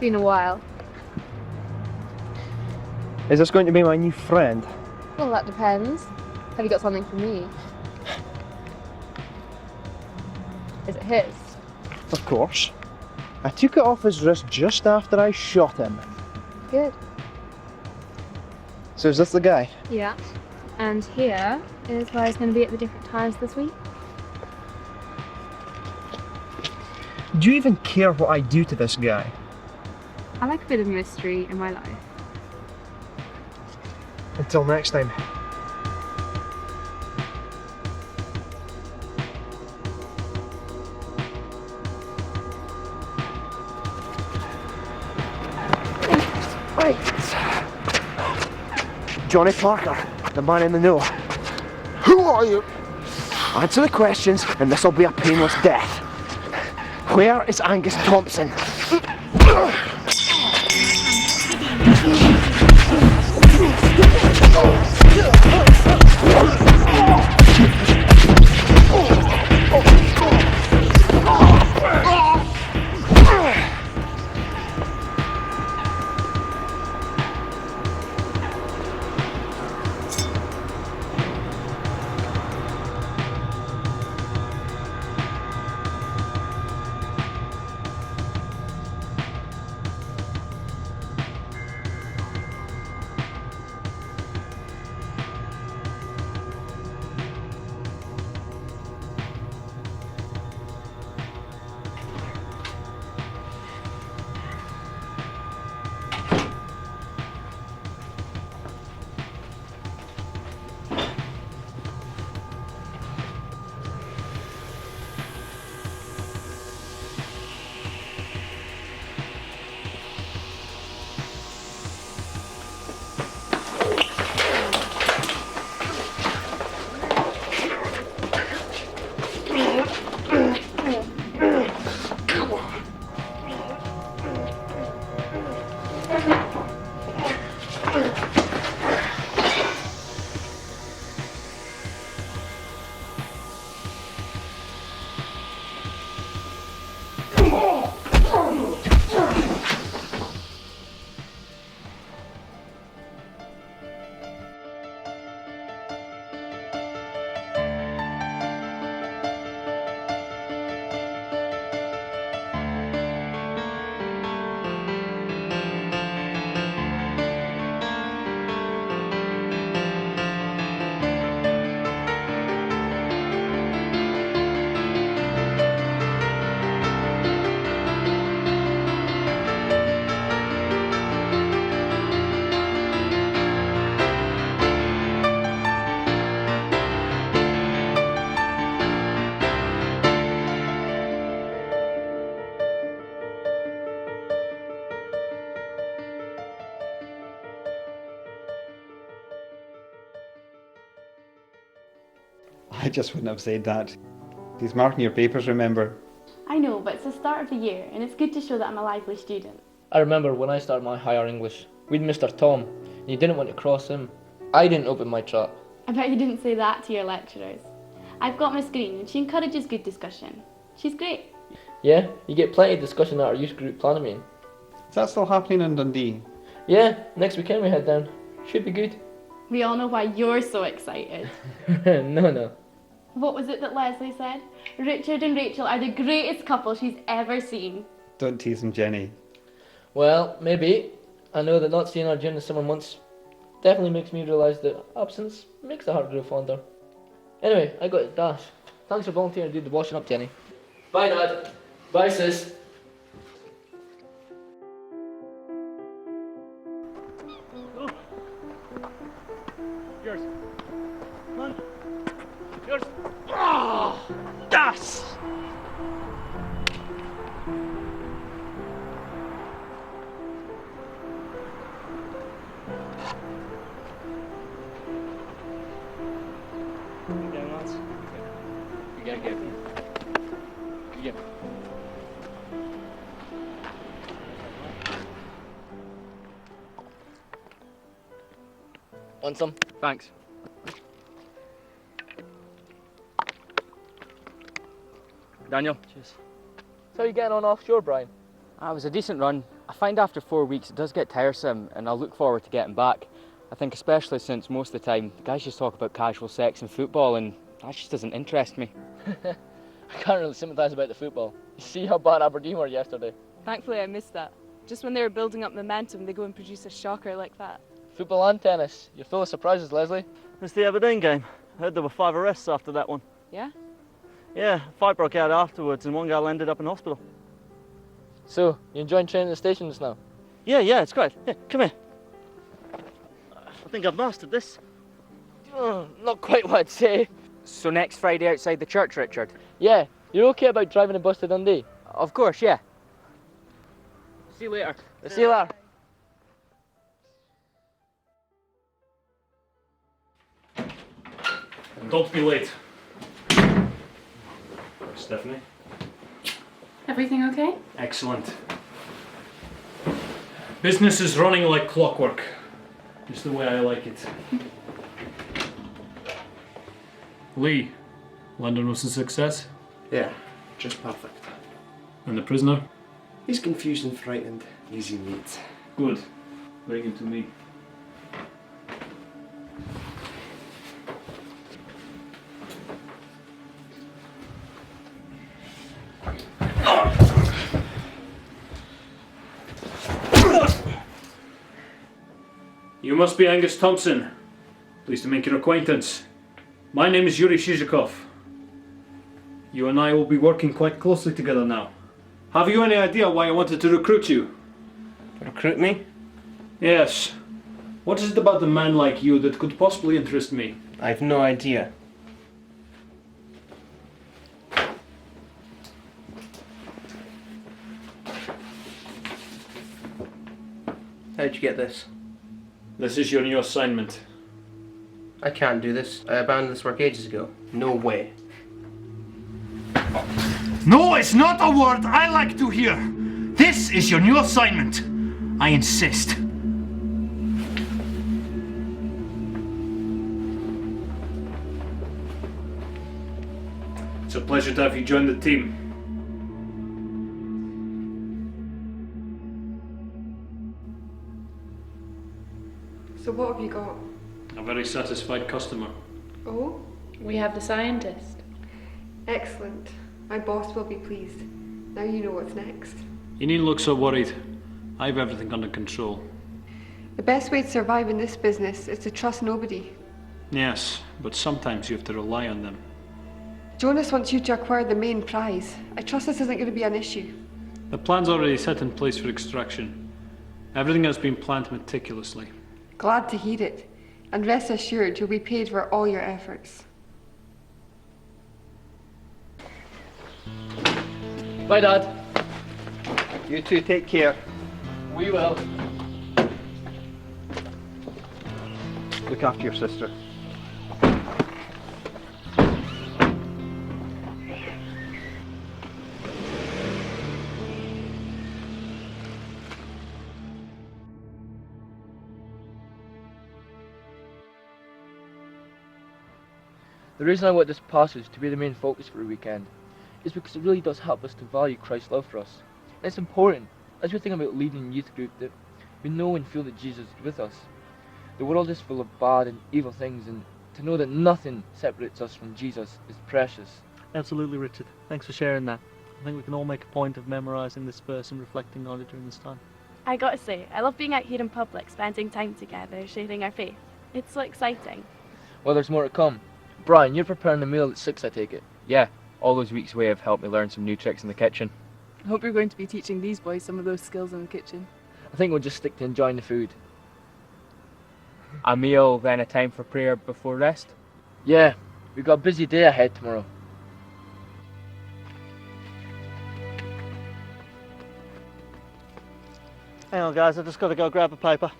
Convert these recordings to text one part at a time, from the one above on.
Been a while. Is this going to be my new friend? Well, that depends. Have you got something for me? Is it his? Of course. I took it off his wrist just after I shot him. Good. So is this the guy? Yeah. And here is where he's going to be at the different times this week. Do you even care what I do to this guy? I like a bit of mystery in my life. Until next time. Right. Johnny Parker, the man in the know. Who are you? Answer the questions and this will be a painless death. Where is Angus Thompson? I just wouldn't have said that. He's marking your papers, remember? I know, but it's the start of the year and it's good to show that I'm a lively student. I remember when I started my higher English, we'd Mr. Tom, and you didn't want to cross him. I didn't open my trap. I bet you didn't say that to your lecturers. I've got Miss Green and she encourages good discussion. She's great. Yeah, you get plenty of discussion at our youth group planning meeting. Is that still happening in Dundee? Yeah, next weekend we head down. Should be good. We all know why you're so excited. No. What was it that Leslie said? Richard and Rachel are the greatest couple she's ever seen. Don't tease him, Jenny. Well, maybe. I know that not seeing her during the summer months definitely makes me realise that absence makes the heart grow fonder. Anyway, I got to dash. Thanks for volunteering to do the washing up, Jenny. Bye, Dad. Bye, Sis. Yours. Come on. Yours. Oh, das! Again, lads. Again. Want some? Thanks. Daniel. Cheers. So you getting on offshore, Brian? It was a decent run. I find after 4 weeks it does get tiresome, and I'll look forward to getting back. I think especially since most of the time the guys just talk about casual sex and football, and that just doesn't interest me. I can't really sympathise about the football. You see how bad Aberdeen were yesterday. Thankfully I missed that. Just when they were building up momentum, they go and produce a shocker like that. Football and tennis. You're full of surprises, Leslie. It's the Aberdeen game. I heard there were 5 arrests after that one. Yeah? Yeah, a fight broke out afterwards and one girl ended up in hospital. So, you enjoying training at the stations now? Yeah, it's great. Yeah, come here. I think I've mastered this. Not quite what I'd say. So next Friday outside the church, Richard? Yeah, you're okay about driving a bus to Dundee? Of course, yeah. See you later. See you later. Don't be late. Stephanie? Everything okay? Excellent. Business is running like clockwork. Just the way I like it. Lee, London was a success? Yeah, just perfect. And the prisoner? He's confused and frightened. Easy meat. Good. Bring him to me. You must be Angus Thompson. Pleased to make your acquaintance. My name is Yuri Shizhikov. You and I will be working quite closely together now. Have you any idea why I wanted to recruit you? Recruit me? Yes. What is it about a man like you that could possibly interest me? I've no idea. How'd you get this? This is your new assignment. I can't do this. I abandoned this work ages ago. No way. No, it's not a word I like to hear. This is your new assignment. I insist. It's a pleasure to have you join the team. So what have you got? A very satisfied customer. Oh, We have the scientist. excellent. My boss will be pleased. Now you know what's next. You needn't look so worried. I have everything under control. The best way to survive in this business is to trust nobody. Yes, but sometimes you have to rely on them. Jonas wants you to acquire the main prize. I trust this isn't going to be an issue. The plan's already set in place for extraction. Everything has been planned meticulously. Glad to hear it. And rest assured you'll be paid for all your efforts. Bye, Dad. You two take care. We will. Look after your sister. The reason I want this passage to be the main focus for the weekend is because it really does help us to value Christ's love for us. And it's important, as we're thinking about leading a youth group, that we know and feel that Jesus is with us. The world is full of bad and evil things, and to know that nothing separates us from Jesus is precious. Absolutely, Richard. Thanks for sharing that. I think we can all make a point of memorising this verse and reflecting on it during this time. I gotta say, I love being out here in public, spending time together, sharing our faith. It's so exciting. Well, there's more to come. Brian, you're preparing the meal at 6, I take it. Yeah, all those weeks away have helped me learn some new tricks in the kitchen. I hope you're going to be teaching these boys some of those skills in the kitchen. I think we'll just stick to enjoying the food. A meal, then a time for prayer before rest? Yeah, we've got a busy day ahead tomorrow. Hang on, guys, I've just got to go grab a paper.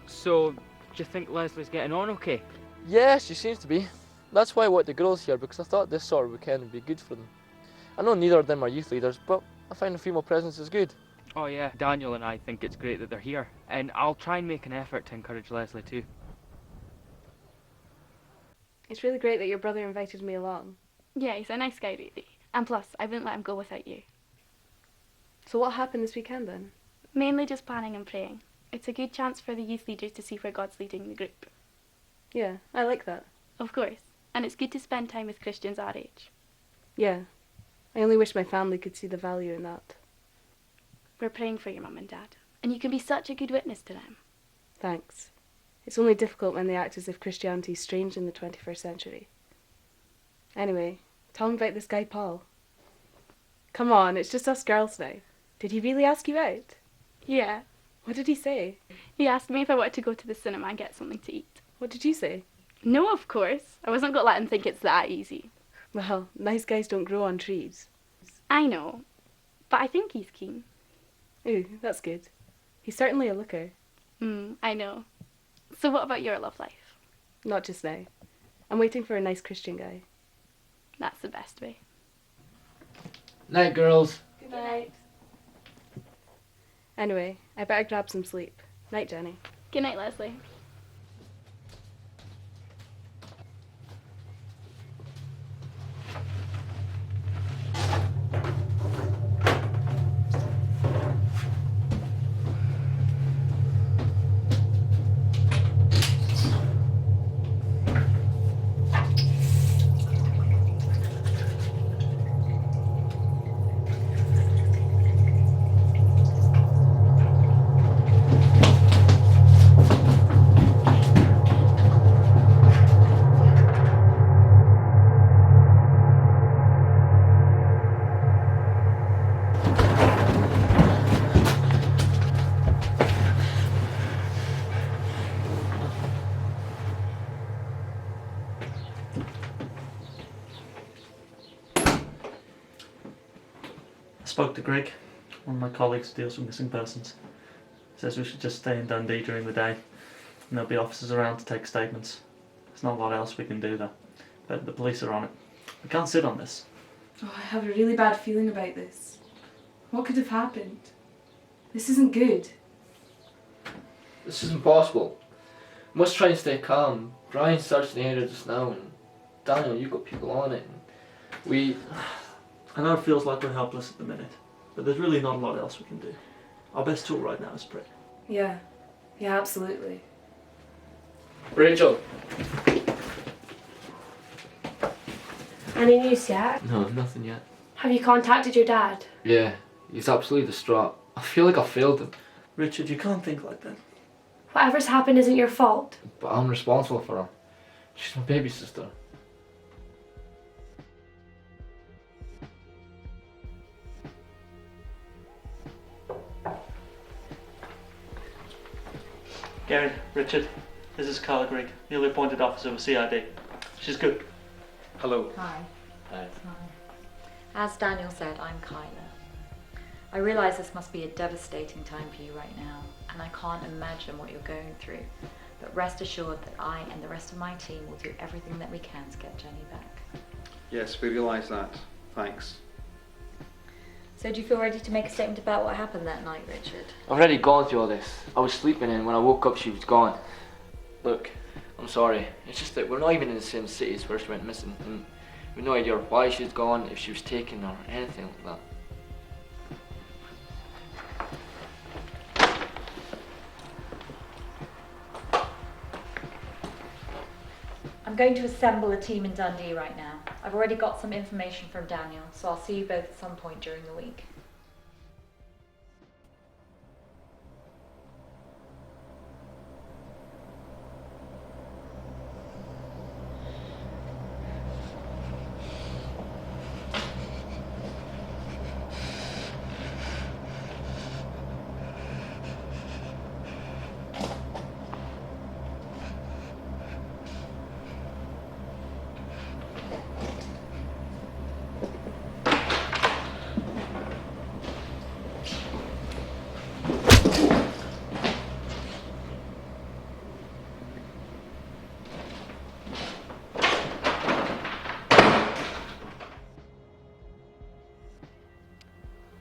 So, do you think Leslie's getting on okay? Yeah, she seems to be. That's why I want the girls here, because I thought this sort of weekend would be good for them. I know neither of them are youth leaders, but I find a female presence is good. Oh yeah, Daniel and I think it's great that they're here. And I'll try and make an effort to encourage Leslie too. It's really great that your brother invited me along. Yeah, he's a nice guy, really. And plus, I wouldn't let him go without you. So what happened this weekend then? Mainly just planning and praying. It's a good chance for the youth leaders to see where God's leading the group. Yeah, I like that. Of course. And it's good to spend time with Christians our age. Yeah. I only wish my family could see the value in that. We're praying for your mum and dad. And you can be such a good witness to them. Thanks. It's only difficult when they act as if Christianity is strange in the 21st century. Anyway, tell them about this guy Paul. Come on, it's just us girls now. Did he really ask you out? Yeah. What did he say? He asked me if I wanted to go to the cinema and get something to eat. What did you say? No, of course. I wasn't going to let him think it's that easy. Well, nice guys don't grow on trees. I know. But I think he's keen. Ooh, that's good. He's certainly a looker. I know. So what about your love life? Not just now. I'm waiting for a nice Christian guy. That's the best way. Night, girls. Good night. Anyway, I better grab some sleep. Night, Jenny. Good night, Leslie. I spoke to Greg, one of my colleagues who deals with missing persons. He says we should just stay in Dundee during the day, and there'll be officers around to take statements. There's not a lot else we can do though, but the police are on it. We can't sit on this. Oh, I have a really bad feeling about this. What could have happened? This isn't good. This is impossible. We must try and stay calm. Brian's searching the area just now, and Daniel, you've got people on it. I know it feels like we're helpless at the minute, but there's really not a lot else we can do. Our best tool right now is pray. Yeah, absolutely. Rachel. Any news yet? No, nothing yet. Have you contacted your dad? Yeah, he's absolutely distraught. I feel like I failed him. Richard, you can't think like that. Whatever's happened isn't your fault. But I'm responsible for her. She's my baby sister. Gary, Richard, this is Carla Grigg, newly appointed officer of CID. She's good. Hello. Hi. Hi. As Daniel said, I'm Kyla. I realise this must be a devastating time for you right now, and I can't imagine what you're going through. But rest assured that I and the rest of my team will do everything that we can to get Jenny back. Yes, we realise that. Thanks. So do you feel ready to make a statement about what happened that night, Richard? I've already gone through all this. I was sleeping and when I woke up she was gone. Look, I'm sorry. It's just that we're not even in the same city as where she went missing, and we have no idea why she's gone, if she was taken or anything like that. I'm going to assemble a team in Dundee right now. I've already got some information from Daniel, so I'll see you both at some point during the week.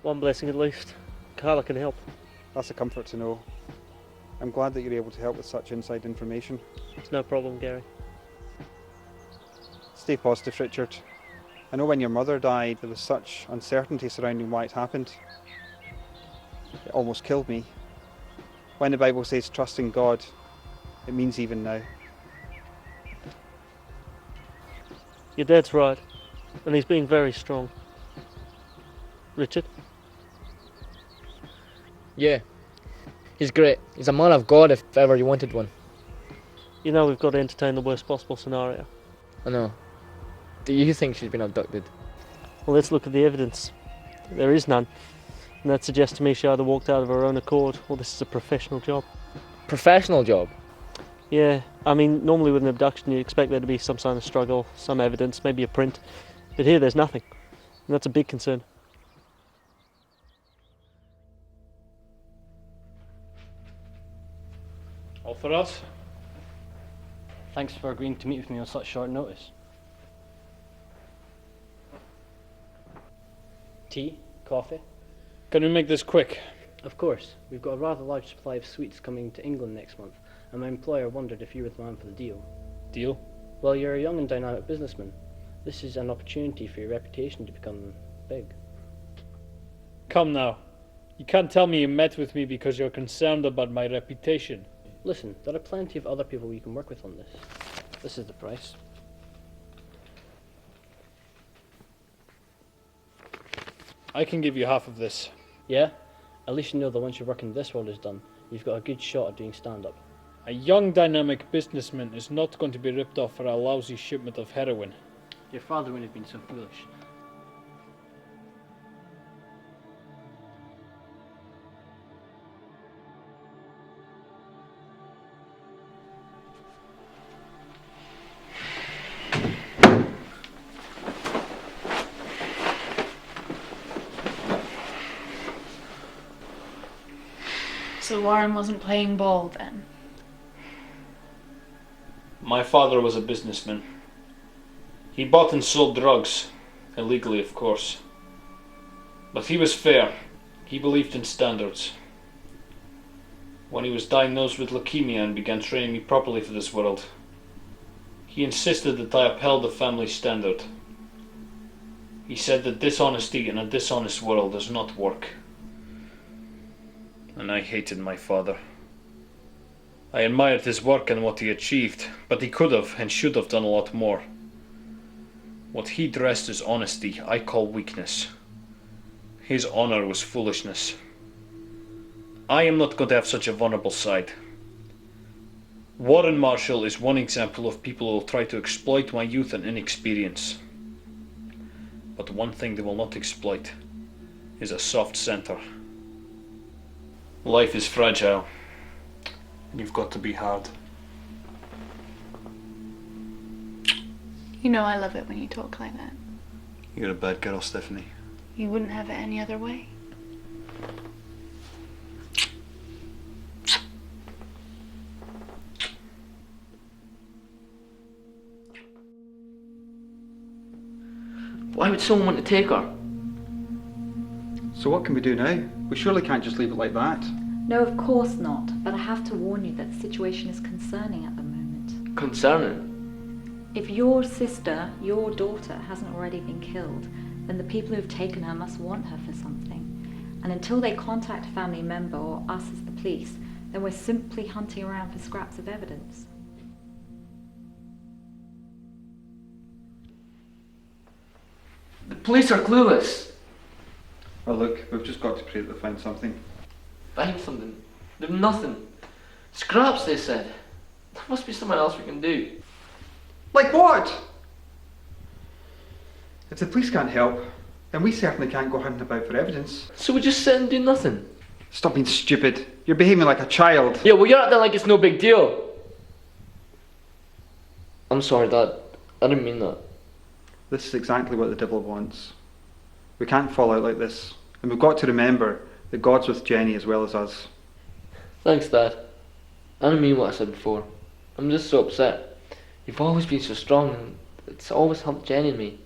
One blessing at least. Carla can help. That's a comfort to know. I'm glad that you're able to help with such inside information. It's no problem, Gary. Stay positive, Richard. I know when your mother died, there was such uncertainty surrounding why it happened. It almost killed me. When the Bible says trust in God, it means even now. Your dad's right, and he's being very strong. Richard? Yeah, he's great. He's a man of God if ever you wanted one. You know we've got to entertain the worst possible scenario. I know. Do you think she's been abducted? Well, let's look at the evidence. There is none. And that suggests to me she either walked out of her own accord, or this is a professional job. Professional job? Yeah, I mean, normally with an abduction you expect there to be some sign of struggle, some evidence, maybe a print. But here there's nothing. And that's a big concern. All for us? Thanks for agreeing to meet with me on such short notice. Tea? Coffee? Can we make this quick? Of course. We've got a rather large supply of sweets coming to England next month, and my employer wondered if you were the man for the deal. Deal? Well, you're a young and dynamic businessman. This is an opportunity for your reputation to become big. Come now. You can't tell me you met with me because you're concerned about my reputation. Listen, there are plenty of other people you can work with on this. This is the price. I can give you half of this. Yeah? At least you know that once your work in this world is done, you've got a good shot at doing stand-up. A young dynamic businessman is not going to be ripped off for a lousy shipment of heroin. Your father wouldn't have been so foolish. So Warren wasn't playing ball then? My father was a businessman. He bought and sold drugs, illegally of course. But he was fair. He believed in standards. When he was diagnosed with leukemia and began training me properly for this world, he insisted that I upheld the family standard. He said that dishonesty in a dishonest world does not work. And I hated my father. I admired his work and what he achieved, but he could have and should have done a lot more. What he dressed as honesty, I call weakness. His honor was foolishness. I am not going to have such a vulnerable side. Warren Marshall is one example of people who will try to exploit my youth and inexperience. But one thing they will not exploit is a soft center. Life is fragile. You've got to be hard. You know I love it when you talk like that. You're a bad girl, Stephanie. You wouldn't have it any other way. Why would someone want to take her? So what can we do now? We surely can't just leave it like that. No, of course not, but I have to warn you that the situation is concerning at the moment. Concerning? If your sister, your daughter, hasn't already been killed, then the people who've taken her must want her for something. And until they contact a family member or us as the police, then we're simply hunting around for scraps of evidence. The police are clueless. Well look, we've just got to pray that they find something. Find something? They've nothing. Scraps, they said. There must be something else we can do. Like what? If the police can't help, then we certainly can't go hunting about for evidence. So we just sit and do nothing? Stop being stupid. You're behaving like a child. Yeah, well you're acting like it's no big deal. I'm sorry, Dad. I didn't mean that. This is exactly what the devil wants. We can't fall out like this. And we've got to remember that God's with Jenny as well as us. Thanks, Dad. I didn't mean what I said before. I'm just so upset. You've always been so strong and it's always helped Jenny and me.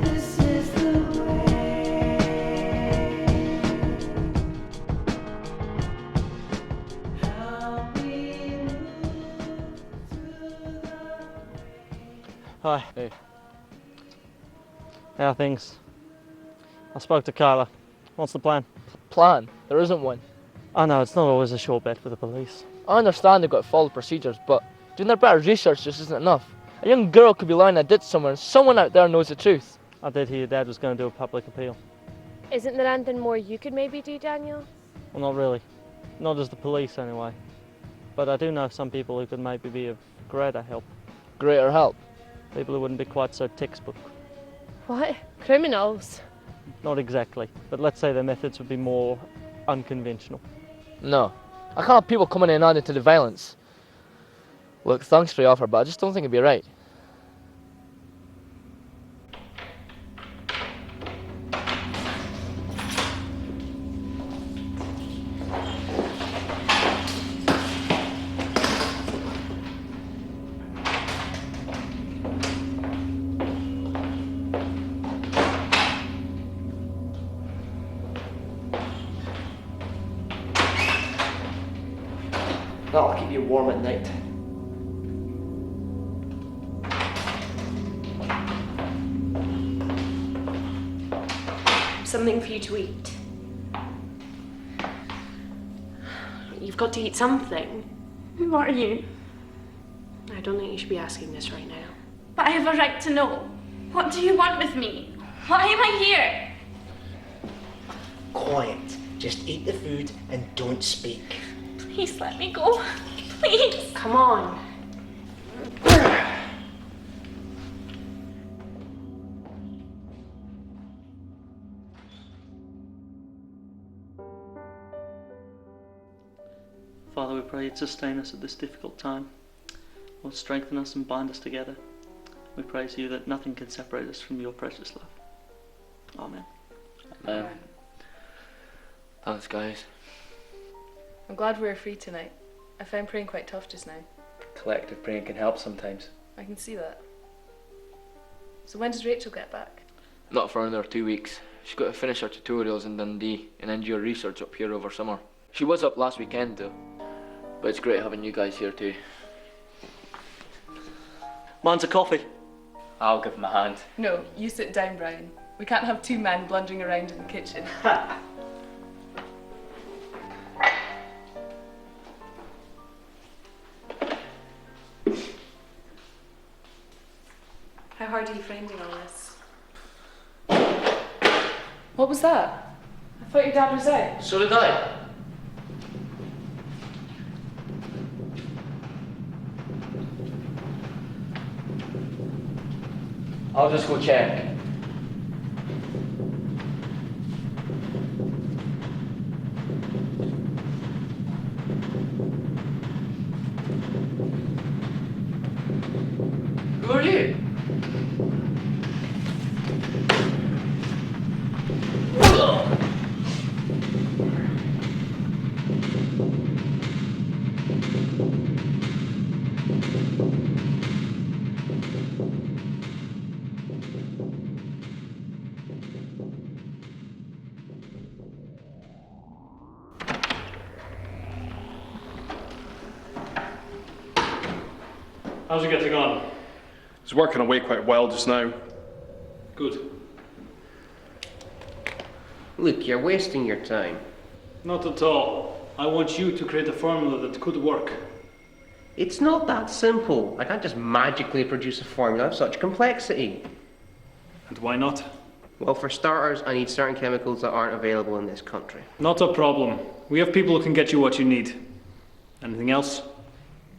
This is the way. Hi. Hey. How are things? I spoke to Kyla. What's the plan? Plan? There isn't one. I know, it's not always a sure bet for the police. I understand they've got to follow procedures, but doing their better research just isn't enough. A young girl could be lying in a ditch somewhere and someone out there knows the truth. I did hear your dad was going to do a public appeal. Isn't there anything more you could maybe do, Daniel? Well, not really. Not as the police, anyway. But I do know some people who could maybe be of greater help. Greater help? People who wouldn't be quite so textbook. What? Criminals? Not exactly, but let's say their methods would be more unconventional. No. I can't have people coming in and adding to the violence. Look, thanks for the offer, but I just don't think it'd be right. That'll keep you warm at night. Something for you to eat. You've got to eat something. Who are you? I don't think you should be asking this right now. But I have a right to know. What do you want with me? Why am I here? Quiet. Just eat the food and don't speak. Please let me go. Please. Come on. Father, we pray you'd sustain us at this difficult time. Lord, strengthen us and bind us together. We praise you that nothing can separate us from your precious love. Amen. Amen. Thanks, guys. I'm glad we were free tonight. I found praying quite tough just now. Collective praying can help sometimes. I can see that. So when does Rachel get back? Not for another 2 weeks. She's got to finish her tutorials in Dundee and then do her research up here over summer. She was up last weekend though. But it's great having you guys here too. Mine's a coffee. I'll give him a hand. No, you sit down, Brian. We can't have two men blundering around in the kitchen. How hard are you finding all this? What was that? I thought your dad was out. So did I. I'll just go check. Who are you? How's it getting on? It's working away quite well just now. Good. Look, you're wasting your time. Not at all. I want you to create a formula that could work. It's not that simple. I can't just magically produce a formula of such complexity. And why not? Well, for starters, I need certain chemicals that aren't available in this country. Not a problem. We have people who can get you what you need. Anything else?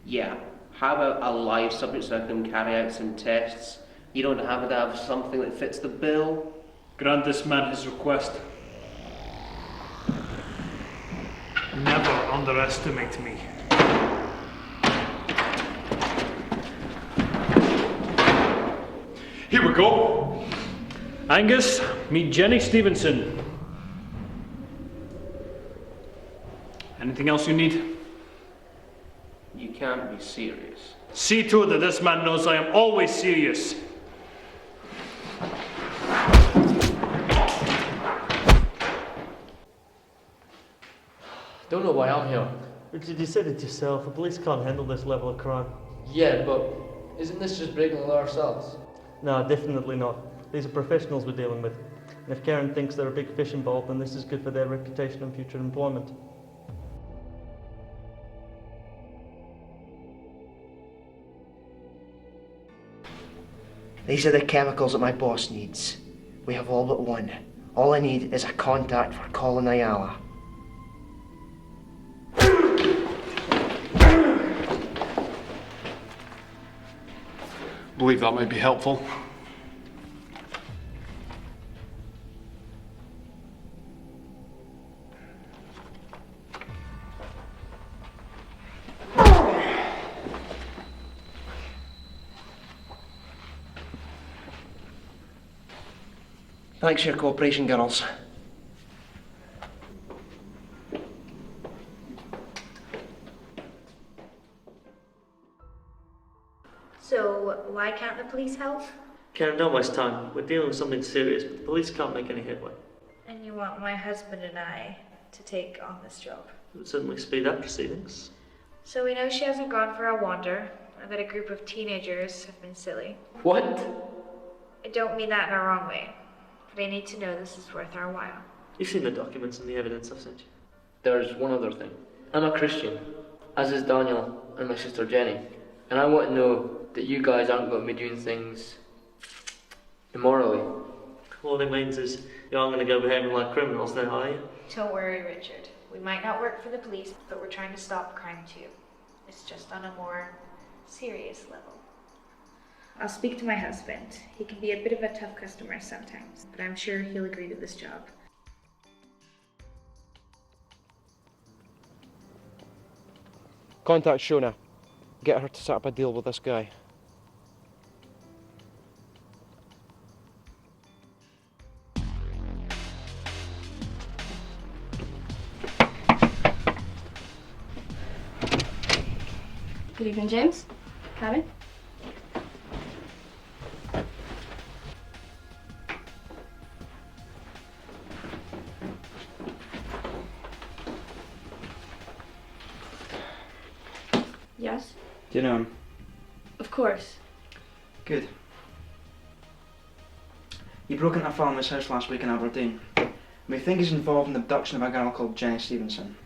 Yeah. How about a live subject so I can carry out some tests? You don't have to have something that fits the bill. Grant this man his request. Never underestimate me. Here we go. Angus, meet Jenny Stevenson. Anything else you need? You can't be serious. See to it that this man knows I am always serious. Don't know why I'm here. Richard, you said it yourself. The police can't handle this level of crime. Yeah, but Isn't this just breaking the law ourselves? No, definitely not. These are professionals we're dealing with. And if Karen thinks there are big fish involved, then this is good for their reputation and future employment. These are the chemicals that my boss needs. We have all but one. All I need is a contact for Colin Ayala. Believe that might be helpful. Thanks for your cooperation, girls. So, why can't the police help? Karen, don't waste time. We're dealing with something serious, but the police can't make any headway. And you want my husband and I to take on this job? It would certainly speed up proceedings. So we know she hasn't gone for a wander, and that a group of teenagers have been silly. What? I don't mean that in a wrong way, but I need to know this is worth our while. You've seen the documents and the evidence I've sent you. There's one other thing. I'm a Christian, as is Daniel and my sister Jenny, and I want to know that you guys aren't going to be doing things immorally. All it means is you aren't going to go behaving like criminals now, are you? Don't worry, Richard. We might not work for the police, but we're trying to stop crime too. It's just on a more serious level. I'll speak to my husband. He can be a bit of a tough customer sometimes, but I'm sure he'll agree to this job. Contact Shona. Get her to set up a deal with this guy. Good evening, James. Karen? Yes? Do you know him? Of course. Good. He broke into a family's house last week in Aberdeen. We think he's involved in the abduction of a girl called Jenny Stevenson.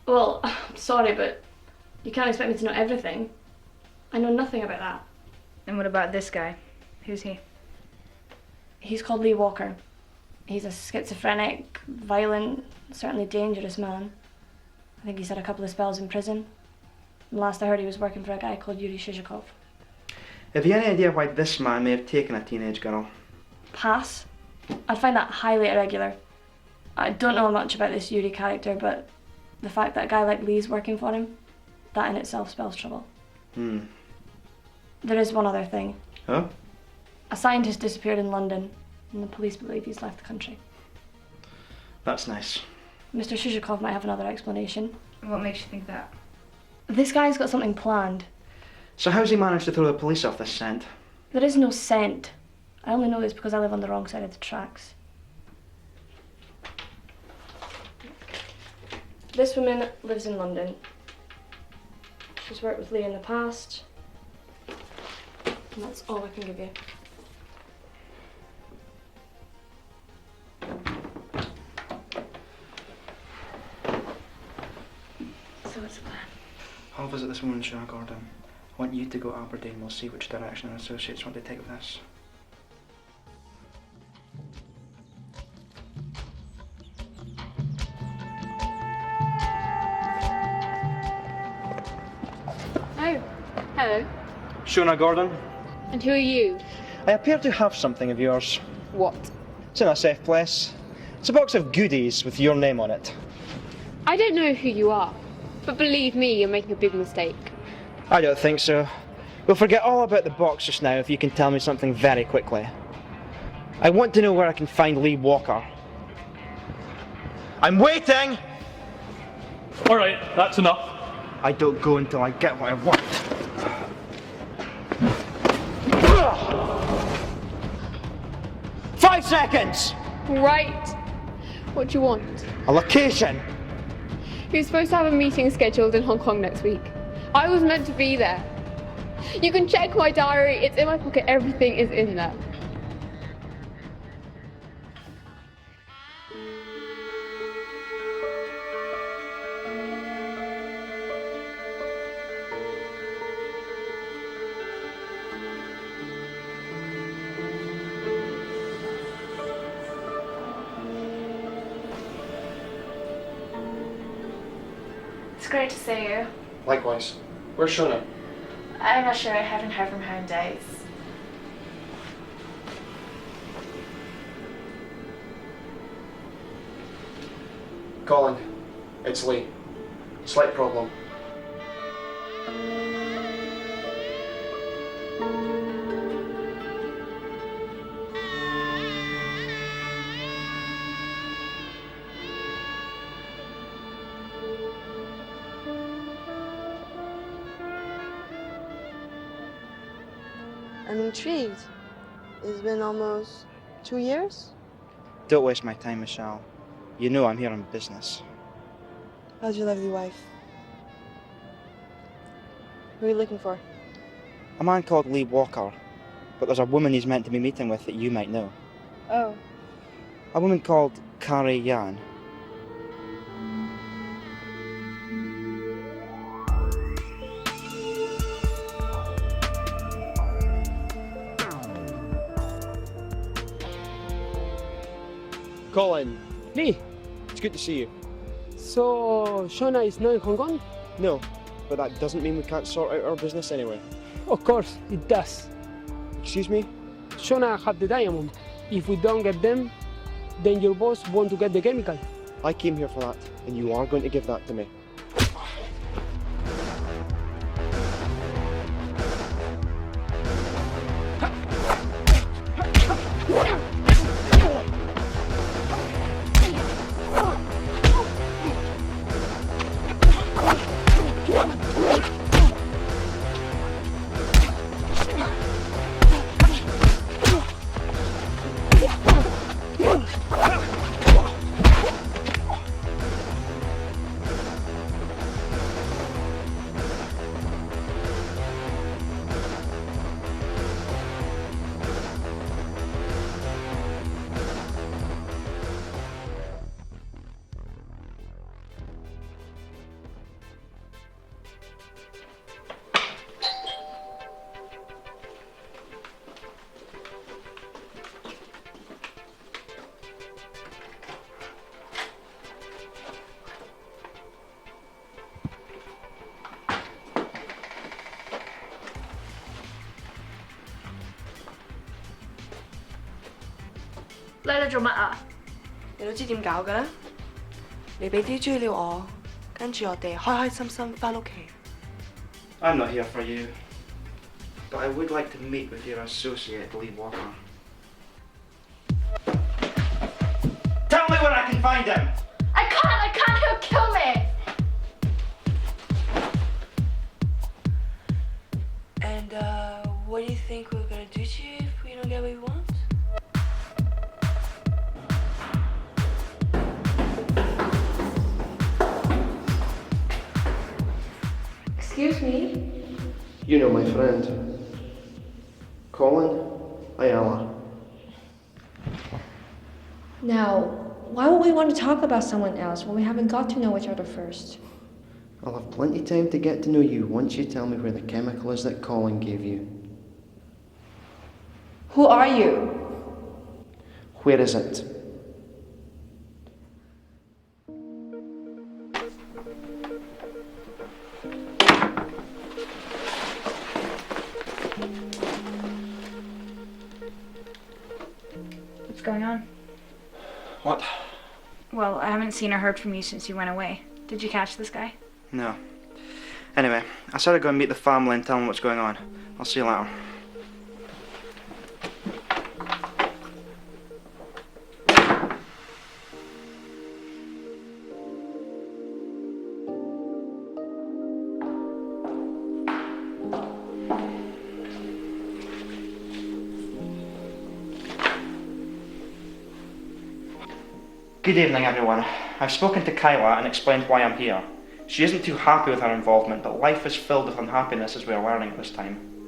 Well, I'm sorry, but you can't expect me to know everything. I know nothing about that. And what about this guy? Who's he? He's called Lee Walker. He's a schizophrenic, violent, certainly dangerous man. I think he's had a couple of spells in prison. And last I heard he was working for a guy called Yuri Shizhikov. Have you any idea why this man may have taken a teenage girl? Pass. I'd find that highly irregular. I don't know much about this Yuri character, but the fact that a guy like Lee's working for him, that in itself spells trouble. There is one other thing. Oh? A scientist disappeared in London, and the police believe he's left the country. That's nice. Mr. Shizhikov might have another explanation. What makes you think that? This guy's got something planned. So how's he managed to throw the police off this scent? There is no scent. I only know this because I live on the wrong side of the tracks. This woman lives in London. She's worked with Lee in the past. And that's all I can give you. So what's the plan? I'll visit this woman, Shona Gordon. I want you to go to Aberdeen. We'll see which direction our associates want to take with this. Oh, hello. Shona Gordon, And who are you? I appear to have something of yours. What? It's in a safe place. It's a box of goodies with your name on it. I don't know who you are, but believe me, you're making a big mistake. I don't think so. We'll forget all about the box just now if you can tell me something very quickly. I want to know where I can find Lee Walker. I'm waiting! Alright, that's enough. I don't go until I get what I want. 5 seconds! Right. What do you want? A location! You're supposed to have a meeting scheduled in Hong Kong next week. I was meant to be there. You can check my diary. It's in my pocket. Everything is in there. It's great to see you. Likewise. Where's Shona? I'm not sure. I haven't heard from her in days. Colin, it's Lee. Slight problem. I'm intrigued. It's been almost 2 years? Don't waste my time, Michelle. You know I'm here on business. How's your lovely wife? Who are you looking for? A man called Lee Walker, but there's a woman he's meant to be meeting with that you might know. Oh. A woman called Carrie Yan. Colin, Lee, it's good to see you. so Shona is not in Hong Kong? No, but that doesn't mean we can't sort out our business anyway. Of course, it does. Excuse me? Shona have the diamond. If we don't get them, then your boss want to get the chemical. I came here for that, and you are going to give that to me. Lady 做乜啊？你都知點搞㗎啦？你俾啲資料我，跟住我哋開開心心返屋企。I'm not here for you, but I would like to meet with your associate, Lee Walker. Tell me where I can find him! I can't, he'll kill me! And what do you think we're gonna do to you if we don't get what we want? Excuse me? You know my friend. Colin Ayala. Now, why would we want to talk about someone else when we haven't got to know each other first? I'll have plenty of time to get to know you once you tell me where the chemical is that Colin gave you. Who are you? Where is it? What's going on? What? Well, I haven't seen or heard from you since you went away. Did you catch this guy? No. Anyway, I said I'd go and meet the family and tell them what's going on. I'll see you later. Good evening, everyone. I've spoken to Kyla and explained why I'm here. She isn't too happy with her involvement, but life is filled with unhappiness as we are learning at this time.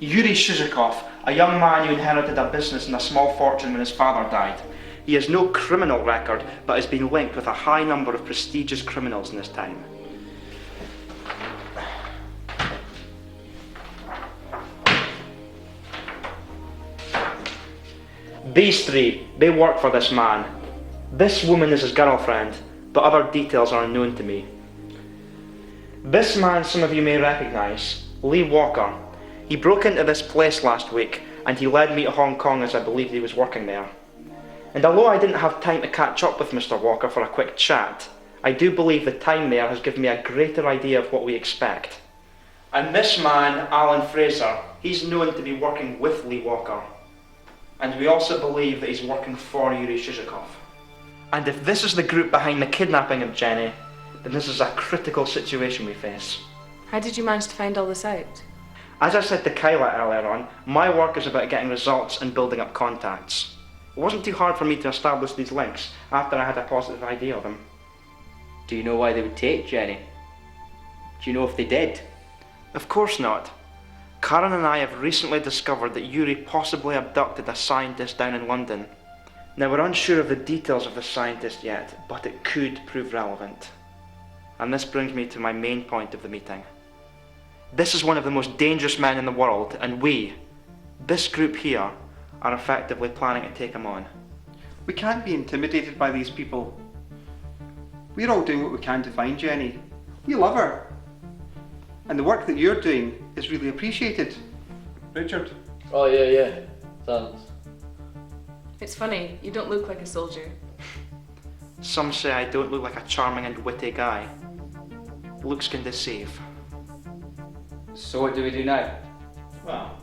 Yuri Shizhikov, a young man who inherited a business and a small fortune when his father died. He has no criminal record, but has been linked with a high number of prestigious criminals in his time. These three, they work for this man. This woman is his girlfriend, but other details are unknown to me. This man some of you may recognise, Lee Walker. He broke into this place last week and he led me to Hong Kong as I believed he was working there. And although I didn't have time to catch up with Mr. Walker for a quick chat, I do believe the time there has given me a greater idea of what we expect. And this man, Alan Fraser, he's known to be working with Lee Walker. And we also believe that he's working for Yuri Shizhikov. And if this is the group behind the kidnapping of Jenny, then this is a critical situation we face. How did you manage to find all this out? As I said to Kyla earlier on, my work is about getting results and building up contacts. It wasn't too hard for me to establish these links after I had a positive idea of them. Do you know why they would take Jenny? Do you know if they did? Of course not. Karen and I have recently discovered that Yuri possibly abducted a scientist down in London. Now we're unsure of the details of the scientist yet, but it could prove relevant. And this brings me to my main point of the meeting. This is one of the most dangerous men in the world, and we, this group here, are effectively planning to take him on. We can't be intimidated by these people. We're all doing what we can to find Jenny. We love her. And the work that you're doing is really appreciated. Richard? Oh yeah, thanks. It's funny, you don't look like a soldier. Some say I don't look like a charming and witty guy. Looks can deceive. So what do we do now? Well,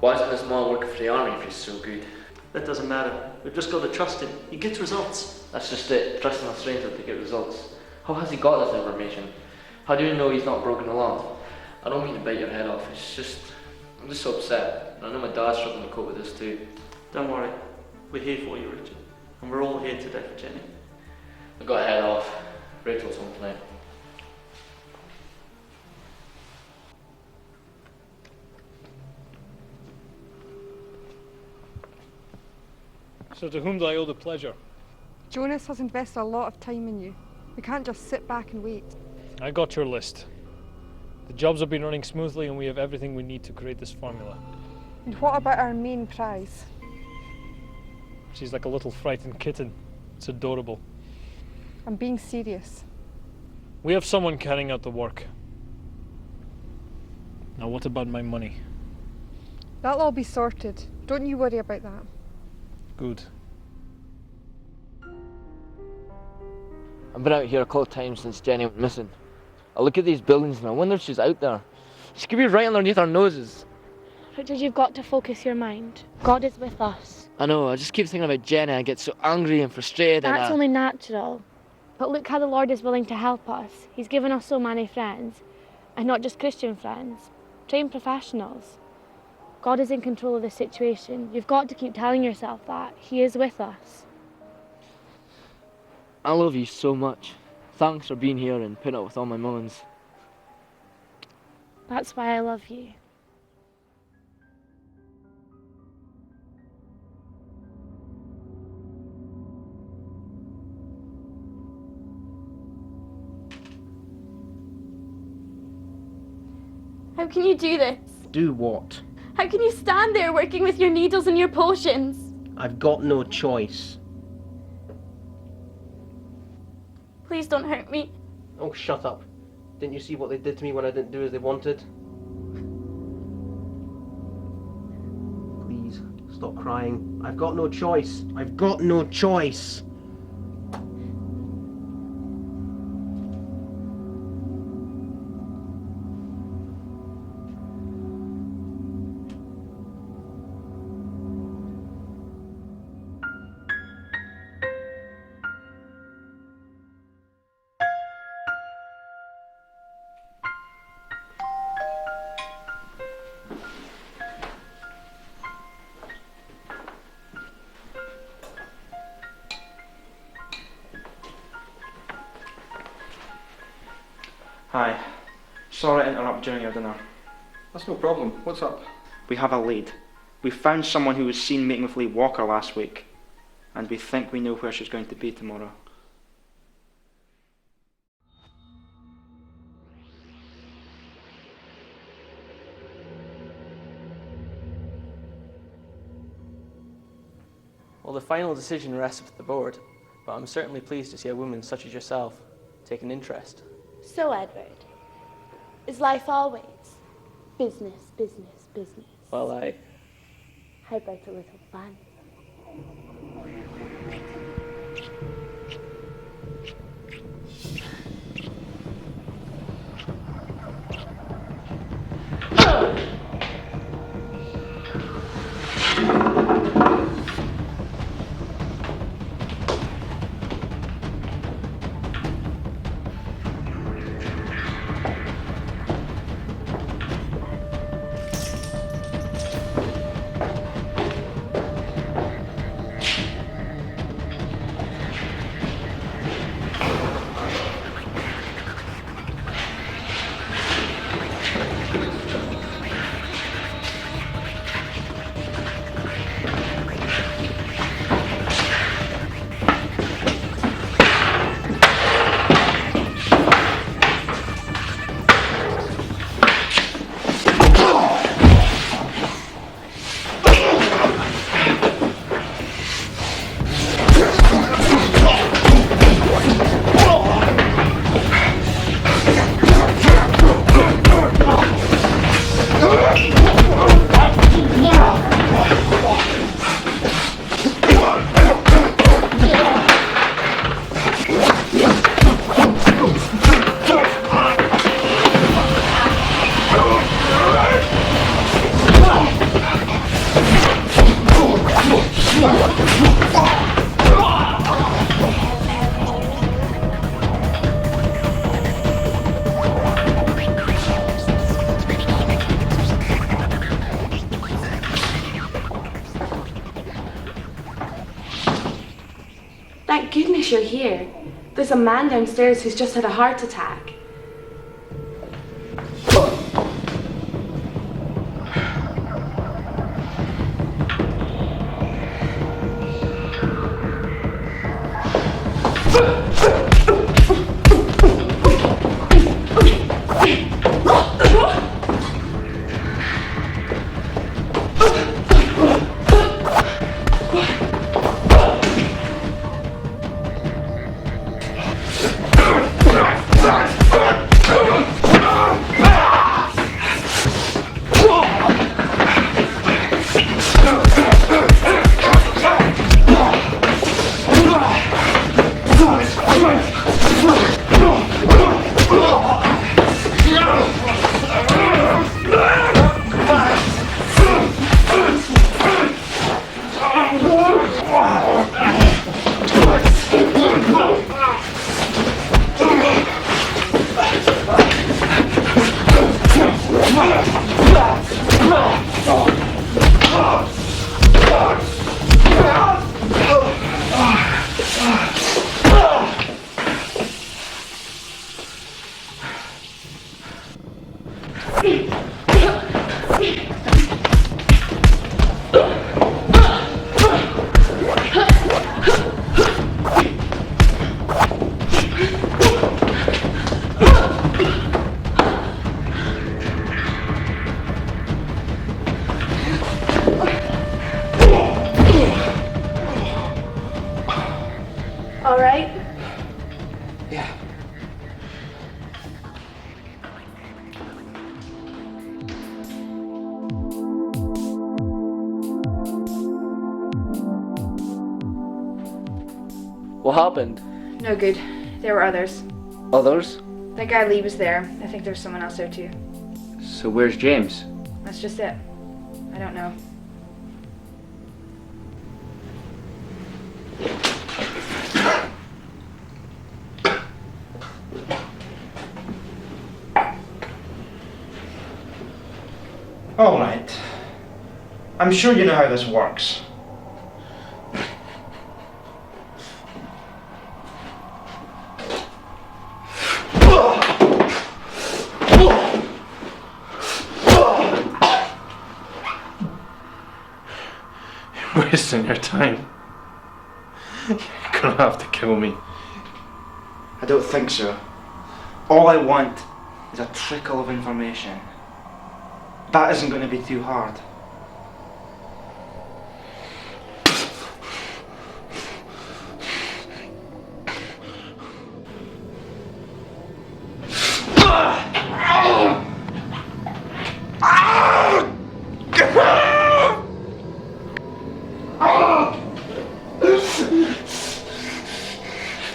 why isn't this man working for the army if he's so good? That doesn't matter. We've just got to trust him. He gets results. That's just it, trusting a stranger to get results. How has he got this information? How do you know he's not broken the law? I don't mean to bite your head off, I'm just so upset. And I know my dad's struggling to cope with this too. Don't worry. We're here for you, Richard. And we're all here today for Jenny. I've got to head off. Rachel's home tonight. So to whom do I owe the pleasure? Jonas has invested a lot of time in you. We can't just sit back and wait. I got your list. The jobs have been running smoothly and we have everything we need to create this formula. And what about our main prize? She's like a little frightened kitten. It's adorable. I'm being serious. We have someone carrying out the work. Now what about my money? That'll all be sorted. Don't you worry about that. Good. I've been out here a couple of times since Jenny went missing. I look at these buildings and I wonder if she's out there. She could be right underneath our noses. Richard, you've got to focus your mind. God is with us. I know, I just keep thinking about Jenny and I get so angry and frustrated. That's only natural. But look how the Lord is willing to help us. He's given us so many friends. And not just Christian friends. Trained professionals. God is in control of the situation. You've got to keep telling yourself that. He is with us. I love you so much. Thanks for being here and putting up with all my moans. That's why I love you. How can you do this? Do what? How can you stand there working with your needles and your potions? I've got no choice. Please don't hurt me. Oh, shut up. Didn't you see what they did to me when I didn't do as they wanted? Please, stop crying. I've got no choice. I've got no choice. Hi. Sorry to interrupt during your dinner. That's no problem. What's up? We have a lead. We found someone who was seen meeting with Lee Walker last week, and we think we know where she's going to be tomorrow. Well, the final decision rests with the board, but I'm certainly pleased to see a woman such as yourself take an interest. So, Edward, is life always business, business, business? Well, How about a little fun? Thank goodness you're here. There's a man downstairs who's just had a heart attack. All right? Yeah. What happened? No good. There were others. Others? That guy Lee was there. I think there's someone else there too. So where's James? That's just it. I don't know. All right. I'm sure you know how this works. Wasting your time. You're gonna have to kill me. I don't think so. All I want is a trickle of information. That isn't going to be too hard.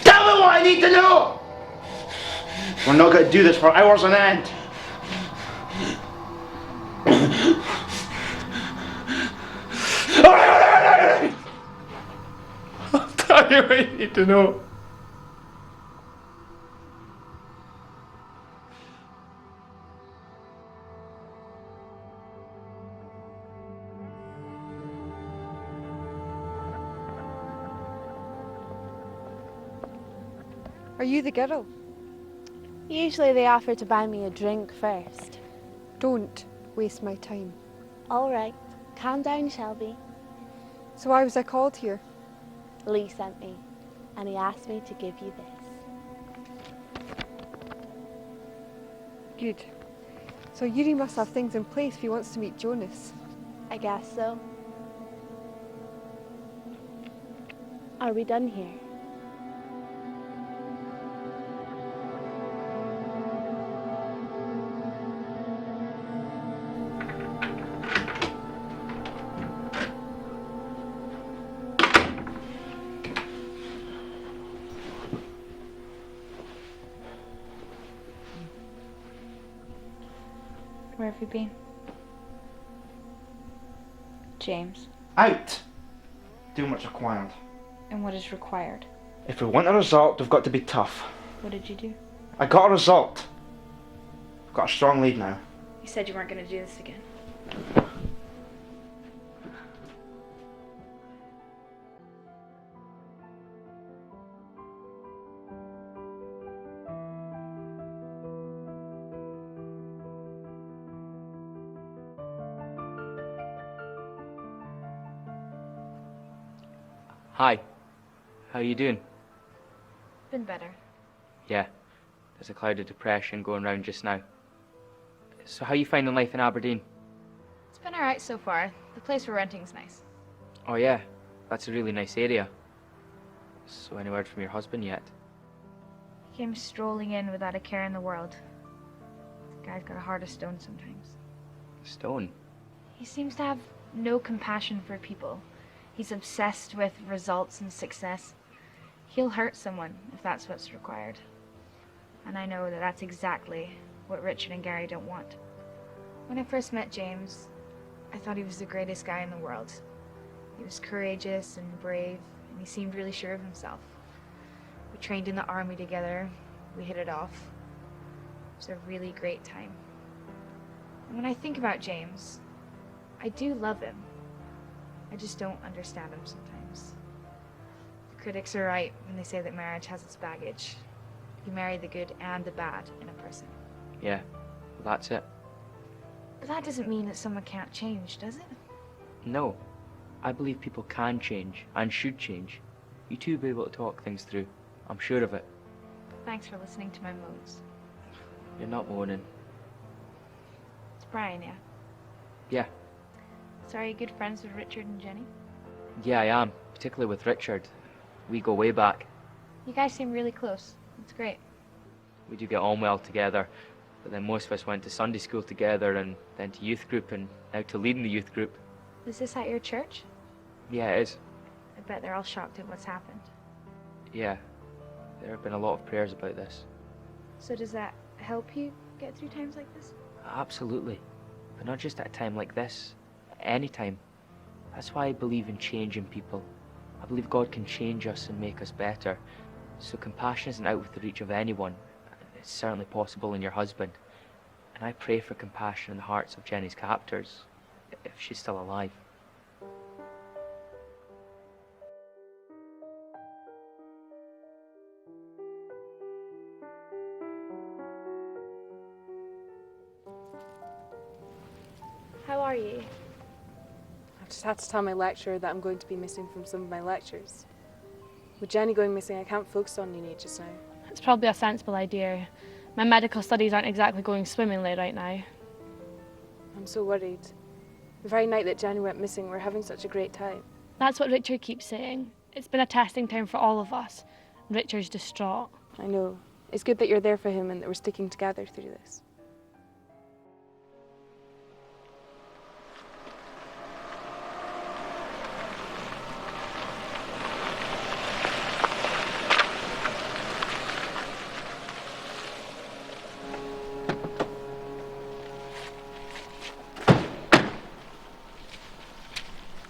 Tell me what I need to know! We're not going to do this for hours on end. Alright. I'll tell you what you need to know. Are you the girl? Usually they offer to buy me a drink first. Don't waste my time. All right, calm down, Shelby. So why was I called here? Lee sent me, and he asked me to give you this. Good. So Yuri must have things in place if he wants to meet Jonas. I guess so. Are we done here? Where have you been? James. Out! Doing what's required. And what is required? If we want a result, we've got to be tough. What did you do? I got a result. I've got a strong lead now. You said you weren't going to do this again. Hi. How you doing? Been better. Yeah. There's a cloud of depression going round just now. So how you finding life in Aberdeen? It's been alright so far. The place we're renting's nice. Oh yeah, that's a really nice area. So any word from your husband yet? He came strolling in without a care in the world. The guy's got a heart of stone sometimes. Stone? He seems to have no compassion for people. He's obsessed with results and success. He'll hurt someone if that's what's required. And I know that that's exactly what Richard and Gary don't want. When I first met James, I thought he was the greatest guy in the world. He was courageous and brave, and he seemed really sure of himself. We trained in the army together. We hit it off. It was a really great time. And when I think about James, I do love him. I just don't understand him sometimes. The critics are right when they say that marriage has its baggage. You marry the good and the bad in a person. Yeah, well, that's it. But that doesn't mean that someone can't change, does it? No. I believe people can change and should change. You two will be able to talk things through. I'm sure of it. Thanks for listening to my moans. You're not moaning. It's Brian, yeah? Yeah. So are you good friends with Richard and Jenny? Yeah, I am. Particularly with Richard. We go way back. You guys seem really close. It's great. We do get on well together. But then most of us went to Sunday school together and then to youth group and now to leading the youth group. Is this at your church? Yeah, it is. I bet they're all shocked at what's happened. Yeah. There have been a lot of prayers about this. So does that help you get through times like this? Absolutely. But not just at a time like this. Any time. That's why I believe in changing people. I believe God can change us and make us better. So compassion isn't out with the reach of anyone. It's certainly possible in your husband. And I pray for compassion in the hearts of Jenny's captors, if she's still alive. How are you? I have to just had to tell my lecturer that I'm going to be missing from some of my lectures. With Jenny going missing, I can't focus on uni just now. It's probably a sensible idea. My medical studies aren't exactly going swimmingly right now. I'm so worried. The very night that Jenny went missing, we were having such a great time. That's what Richard keeps saying. It's been a testing time for all of us. Richard's distraught. I know. It's good that you're there for him and that we're sticking together through this.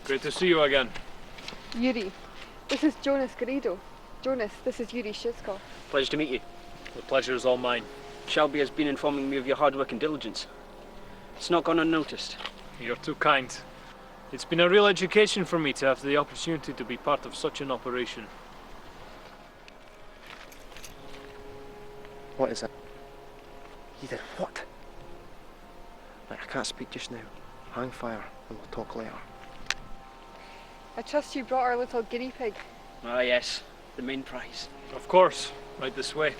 Great to see you again. Yuri, this is Jonas Garrido. Jonas, this is Yuri Shizkov. Pleasure to meet you. The pleasure is all mine. Shelby has been informing me of your hard work and diligence. It's not gone unnoticed. You're too kind. It's been a real education for me to have the opportunity to be part of such an operation. What is it? You did what? Right, I can't speak just now. Hang fire and we'll talk later. I trust you brought our little guinea pig. Ah yes, the main prize. Of course, right this way.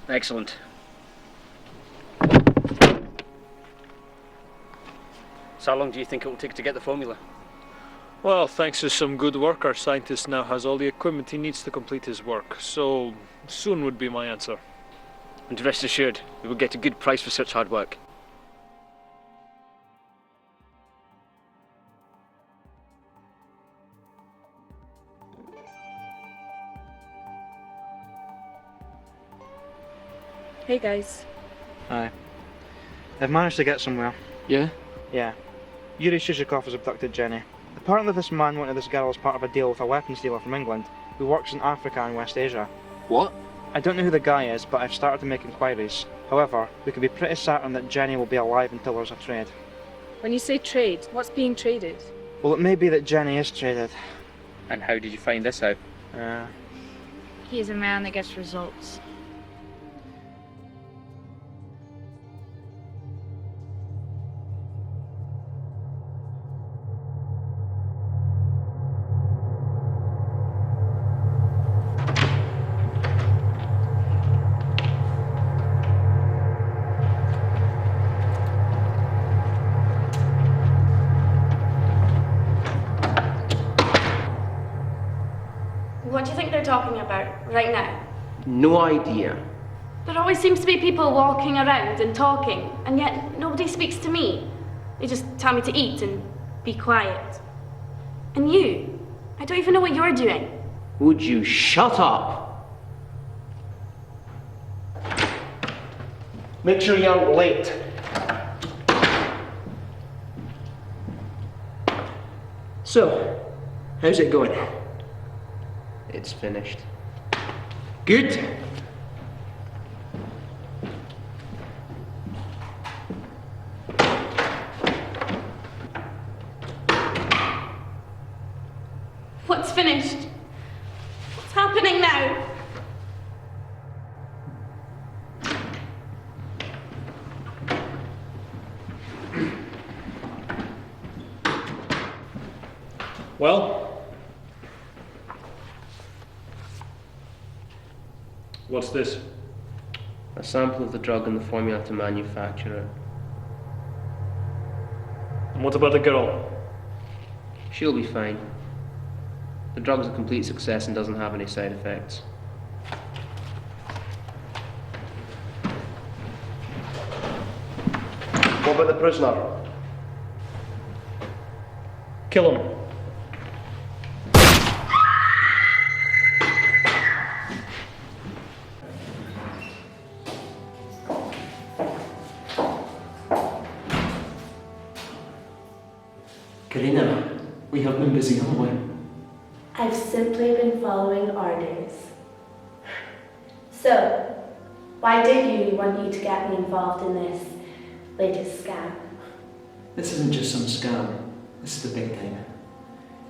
Excellent. So how long do you think it will take to get the formula? Well, thanks to some good work, our scientist now has all the equipment he needs to complete his work, so soon would be my answer. And rest assured, we will get a good price for such hard work. Hey guys. Hi. I've managed to get somewhere. Yeah? Yeah. Yuri Shizhikov has abducted Jenny. Apparently this man wanted this girl as part of a deal with a weapons dealer from England, who works in Africa and West Asia. What? I don't know who the guy is, but I've started to make inquiries. However, we can be pretty certain that Jenny will be alive until there's a trade. When you say trade, what's being traded? Well, it may be that Jenny is traded. And how did you find this out? He is a man that gets results. What do you think they're talking about right now? No idea. There always seems to be people walking around and talking, and yet nobody speaks to me. They just tell me to eat and be quiet. And you, I don't even know what you're doing. Would you shut up? Make sure you aren't late. So, how's it going? It's finished. Good. What's finished? What's happening now? Well? What's this? A sample of the drug and the formula to manufacture it. And what about the girl? She'll be fine. The drug's a complete success and doesn't have any side effects. What about the prisoner? Kill him. Karina, we have been busy, haven't we? I've simply been following orders. So, why did you want you to get me involved in this latest scam? This isn't just some scam. This is the big thing.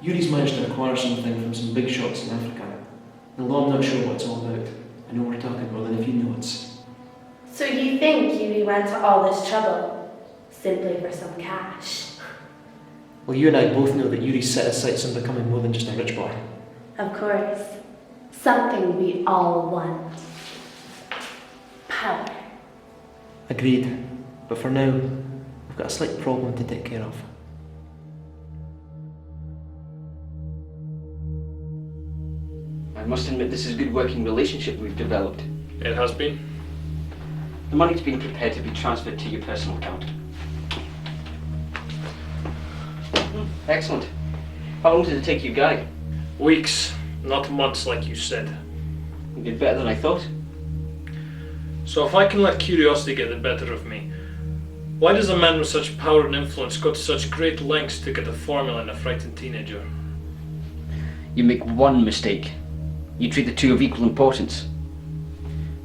Yuri's managed to acquire something from some big shots in Africa. Although I'm not sure what it's all about, I know we're talking more than a few notes. So you think Yuri went to all this trouble simply for some cash? Well, you and I both know that Yuri set his sights on becoming more than just a rich boy. Of course. Something we all want. Power. Agreed. But for now, we've got a slight problem to take care of. I must admit this is a good working relationship we've developed. It has been. The money's been prepared to be transferred to your personal account. Excellent. How long did it take you, Guy? Weeks, not months like you said. You did better than I thought. So if I can let curiosity get the better of me, why does a man with such power and influence go to such great lengths to get a formula in a frightened teenager? You make one mistake. You treat the two of equal importance.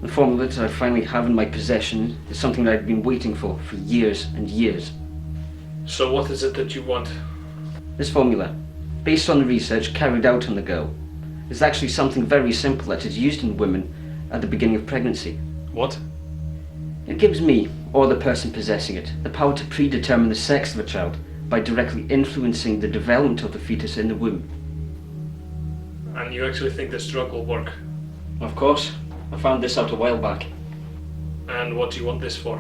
The formula that I finally have in my possession is something that I've been waiting for years and years. So what is it that you want? This formula, based on the research carried out on the girl, is actually something very simple that is used in women at the beginning of pregnancy. What? It gives me, or the person possessing it, the power to predetermine the sex of a child by directly influencing the development of the fetus in the womb. And you actually think this drug will work? Of course. I found this out a while back. And what do you want this for?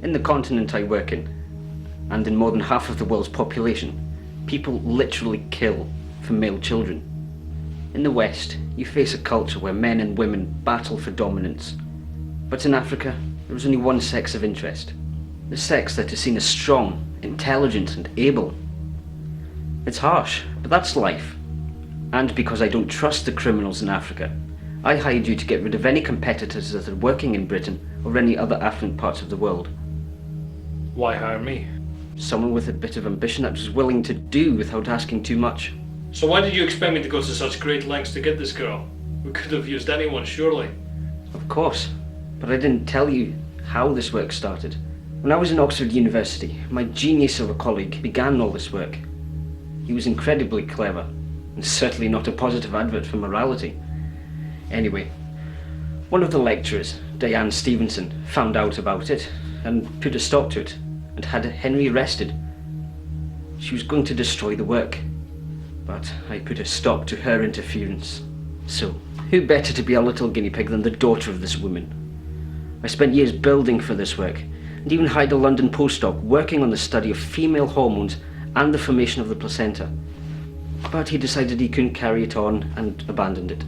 In the continent I work in, and in more than half of the world's population, people literally kill for male children. In the West, you face a culture where men and women battle for dominance. But in Africa, there is only one sex of interest. The sex that is seen as strong, intelligent, and able. It's harsh, but that's life. And because I don't trust the criminals in Africa, I hired you to get rid of any competitors that are working in Britain or any other affluent parts of the world. Why hire me? Someone with a bit of ambition that was willing to do without asking too much. So why did you expect me to go to such great lengths to get this girl? We could have used anyone, surely. Of course, but I didn't tell you how this work started. When I was in Oxford University, my genius of a colleague began all this work. He was incredibly clever, and certainly not a positive advert for morality. Anyway, one of the lecturers, Diane Stevenson, found out about it and put a stop to it and had Henry arrested. She was going to destroy the work, but I put a stop to her interference. So, who better to be a little guinea pig than the daughter of this woman? I spent years building for this work, and even hired a London postdoc working on the study of female hormones and the formation of the placenta. But he decided he couldn't carry it on and abandoned it.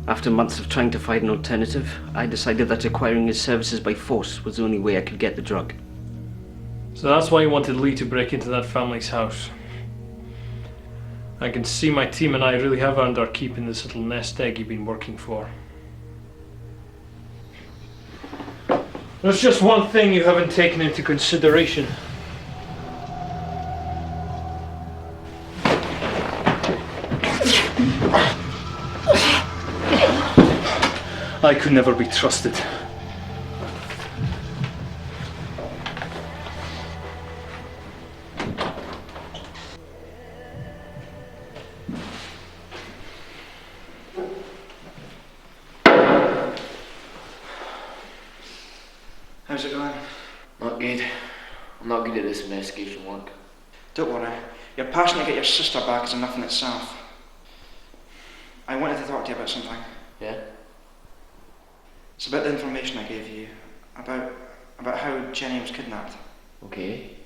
After months of trying to find an alternative, I decided that acquiring his services by force was the only way I could get the drug. So that's why you wanted Lee to break into that family's house. I can see my team and I really have earned our keep in this little nest egg you've been working for. There's just one thing you haven't taken into consideration. I could never be trusted. How's it going? Not good. I'm not good at this investigation work. Don't worry. Your passion to get your sister back is enough in itself. I wanted to talk to you about something. Yeah? It's about the information I gave you. About how Jenny was kidnapped. Okay.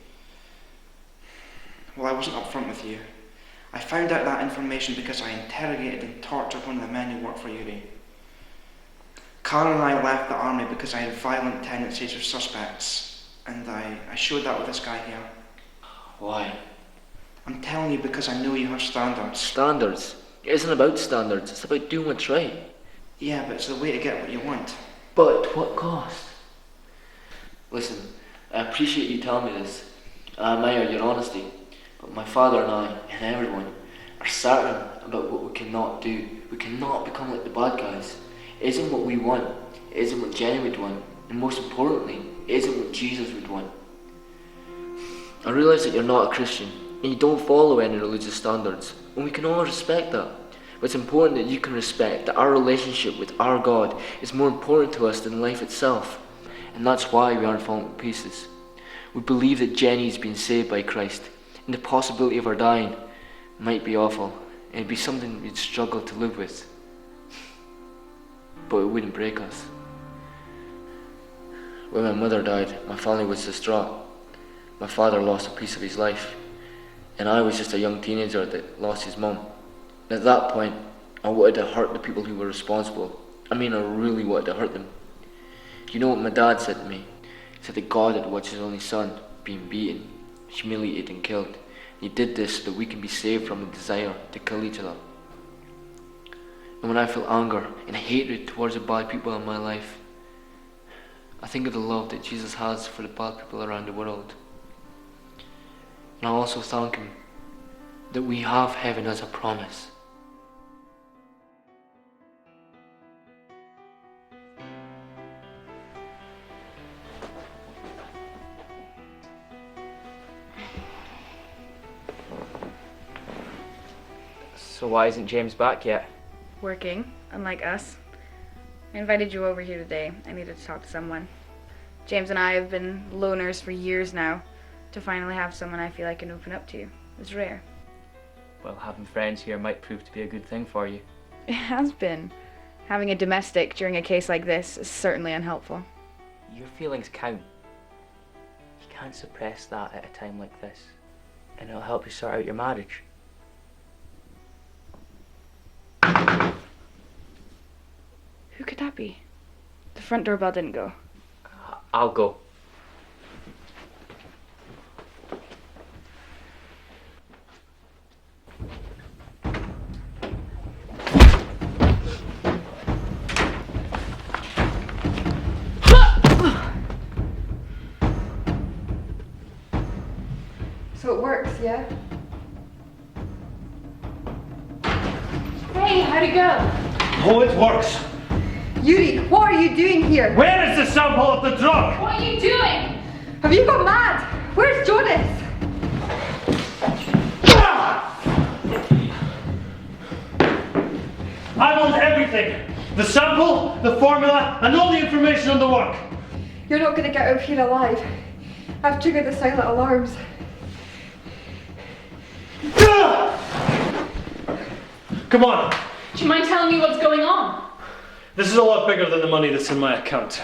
Well, I wasn't upfront with you. I found out that information because I interrogated and tortured one of the men who worked for Yuri. Carl and I left the army because I had violent tendencies with suspects, and I showed that with this guy here. Why? I'm telling you because I know you have standards. Standards? It isn't about standards, it's about doing what's right. Yeah, but it's the way to get what you want. But at what cost? Listen, I appreciate you telling me this. I admire your honesty. But my father and I, and everyone, are certain about what we cannot do. We cannot become like the bad guys. It isn't what we want. It isn't what Jenny would want. And most importantly, it isn't what Jesus would want. I realise that you're not a Christian, and you don't follow any religious standards, and we can all respect that. But it's important that you can respect that our relationship with our God is more important to us than life itself. And that's why we aren't falling to pieces. We believe that Jenny's been saved by Christ, and the possibility of her dying might be awful. It'd be something we'd struggle to live with. But it wouldn't break us. When my mother died, my family was distraught. My father lost a piece of his life, and I was just a young teenager that lost his mum. And at that point, I wanted to hurt the people who were responsible. I mean, I really wanted to hurt them. You know what my dad said to me? He said that God had watched his only son being beaten, humiliated and killed. He did this so that we can be saved from the desire to kill each other. And when I feel anger and hatred towards the bad people in my life, I think of the love that Jesus has for the bad people around the world. And I also thank him that we have heaven as a promise. So why isn't James back yet? Working, unlike us. I invited you over here today. I needed to talk to someone. James and I have been loners for years now. To finally have someone I feel I can open up to is rare. Well, having friends here might prove to be a good thing for you. It has been. Having a domestic during a case like this is certainly unhelpful. Your feelings count. You can't suppress that at a time like this. And it'll help you sort out your marriage. Who could that be? The front doorbell didn't go. I'll go. So it works, yeah? Hey, how'd it go? Oh, it works. Yuri, what are you doing here? Where is the sample of the drug? What are you doing? Have you gone mad? Where's Jonas? I want everything. The sample, the formula, and all the information on the work. You're not going to get out of here alive. I've triggered the silent alarms. Come on. Do you mind telling me what's going on? This is a lot bigger than the money that's in my account.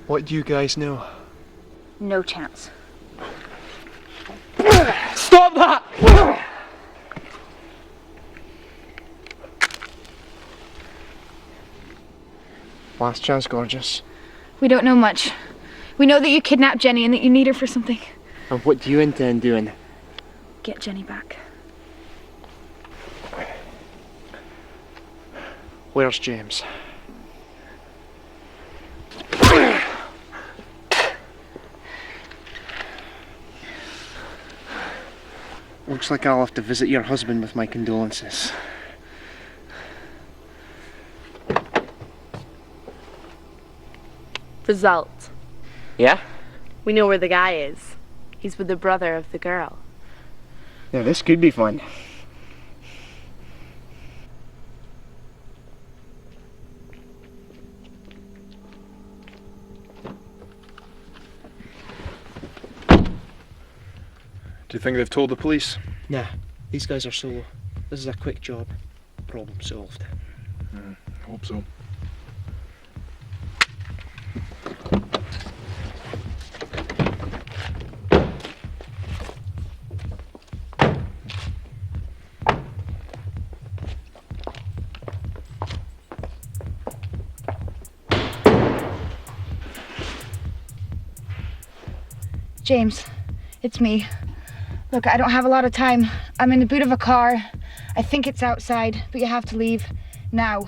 What do you guys know? No chance. Stop that! Last chance, gorgeous. We don't know much. We know that you kidnapped Jenny and that you need her for something. And what do you intend doing? Get Jenny back. Where's James? Looks like I'll have to visit your husband with my condolences. Result. Yeah? We know where the guy is. He's with the brother of the girl. Now this could be fun. Do you think they've told the police? Nah, these guys are solo. This is a quick job. Problem solved. Hope so. James, it's me. Look, I don't have a lot of time. I'm in the boot of a car. I think it's outside, but you have to leave now.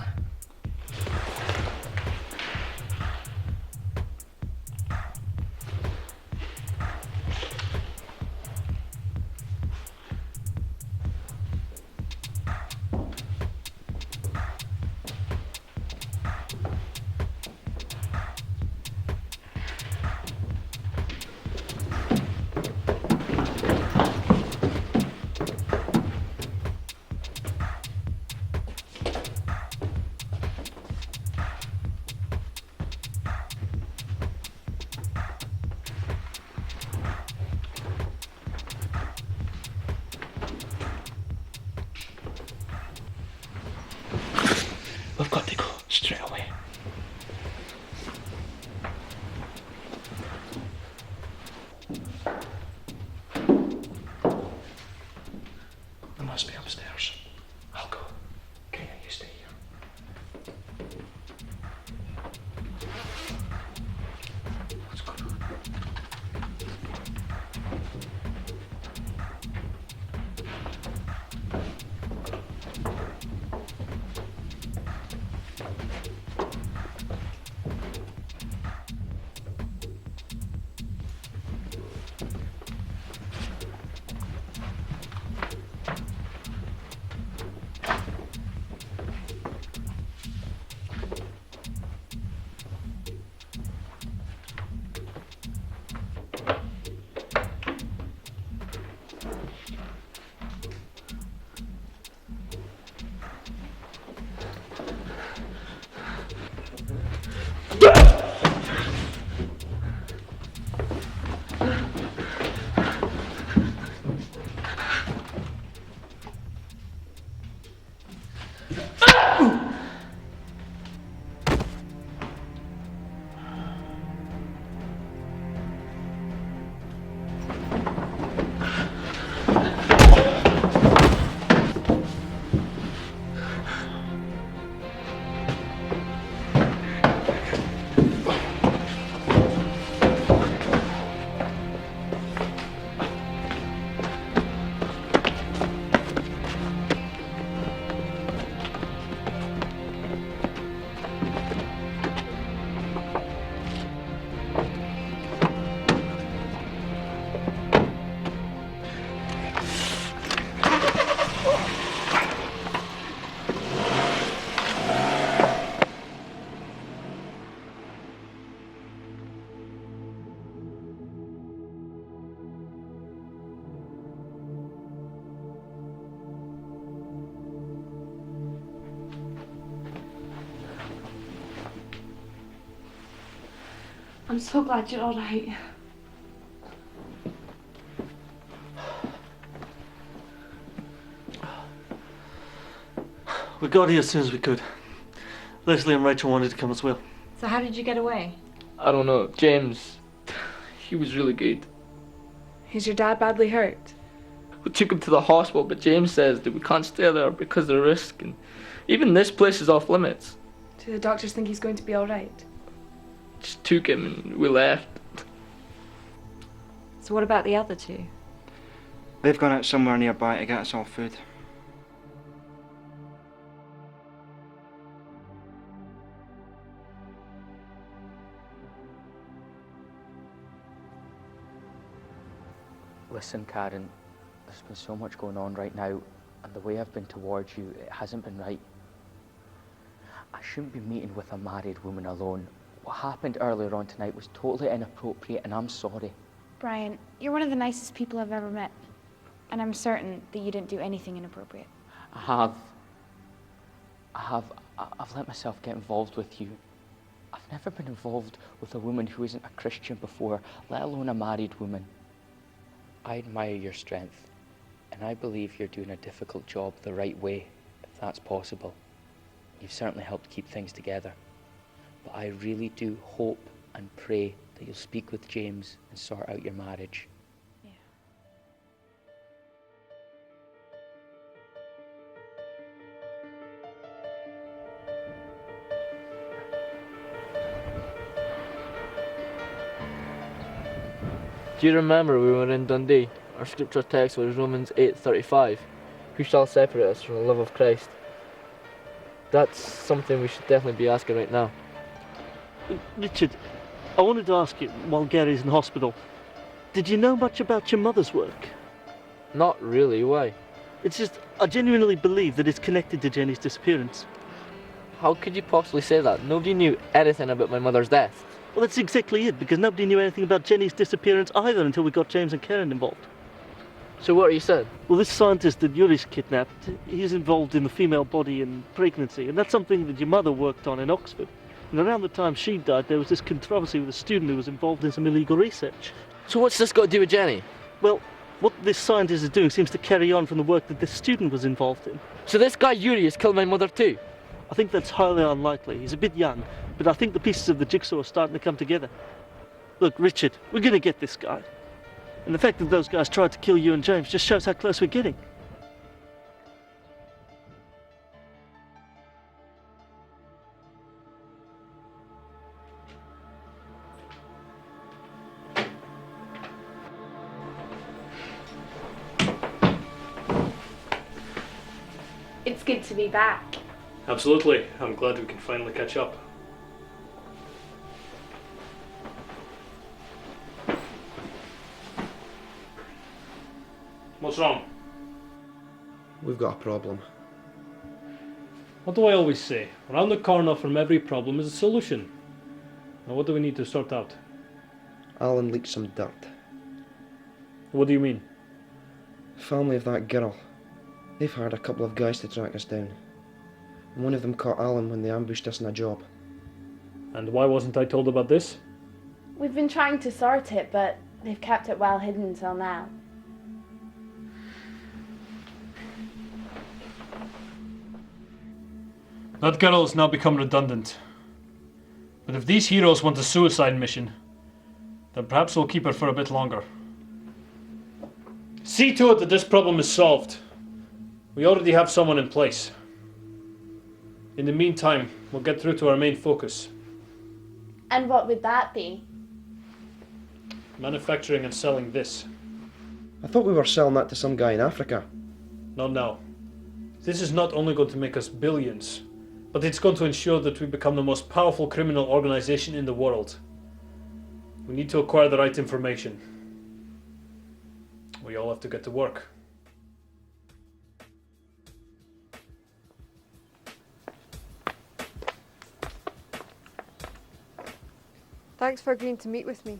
We've got to go straight away. They must be upstairs. I'll go. Okay, you stay here. Let's go. I'm so glad you're all right. We got here as soon as we could. Leslie and Rachel wanted to come as well. So how did you get away? I don't know. James, he was really good. Is your dad badly hurt? We took him to the hospital, but James says that we can't stay there because of the risk, and even this place is off limits. Do the doctors think he's going to be alright? Just took him and we left. So what about the other two? They've gone out somewhere nearby to get us all food. Listen, Karen, there's been so much going on right now, and the way I've been towards you, it hasn't been right. I shouldn't be meeting with a married woman alone. What happened earlier on tonight was totally inappropriate, and I'm sorry. Brian, you're one of the nicest people I've ever met, and I'm certain that you didn't do anything inappropriate. I've let myself get involved with you. I've never been involved with a woman who isn't a Christian before, let alone a married woman. I admire your strength, and I believe you're doing a difficult job the right way, if that's possible. You've certainly helped keep things together. But I really do hope and pray that you'll speak with James and sort out your marriage. Do you remember we were in Dundee? Our scripture text was Romans 8:35. Who shall separate us from the love of Christ? That's something we should definitely be asking right now. Richard, I wanted to ask you, while Gary's in hospital, did you know much about your mother's work? Not really, why? It's just, I genuinely believe that it's connected to Jenny's disappearance. How could you possibly say that? Nobody knew anything about my mother's death. Well, that's exactly it, because nobody knew anything about Jenny's disappearance either until we got James and Karen involved. So what are you saying? Well, this scientist that Yuri's kidnapped, he's involved in the female body and pregnancy, and that's something that your mother worked on in Oxford. And around the time she died, there was this controversy with a student who was involved in some illegal research. So what's this got to do with Jenny? Well, what this scientist is doing seems to carry on from the work that this student was involved in. So this guy Yuri has killed my mother too? I think that's highly unlikely. He's a bit young, but I think the pieces of the jigsaw are starting to come together. Look, Richard, we're going to get this guy. And the fact that those guys tried to kill you and James just shows how close we're getting. It's good to be back. Absolutely. I'm glad we can finally catch up. What's wrong? We've got a problem. What do I always say? Around the corner from every problem is a solution. Now what do we need to sort out? Alan leaked some dirt. What do you mean? The family of that girl. They've hired a couple of guys to track us down. And one of them caught Alan when they ambushed us in a job. And why wasn't I told about this? We've been trying to sort it, but they've kept it well hidden until now. That girl has now become redundant. But if these heroes want a suicide mission, then perhaps we'll keep her for a bit longer. See to it that this problem is solved. We already have someone in place. In the meantime, we'll get through to our main focus. And what would that be? Manufacturing and selling this. I thought we were selling that to some guy in Africa. Not now. This is not only going to make us billions, but it's going to ensure that we become the most powerful criminal organization in the world. We need to acquire the right information. We all have to get to work. Thanks for agreeing to meet with me.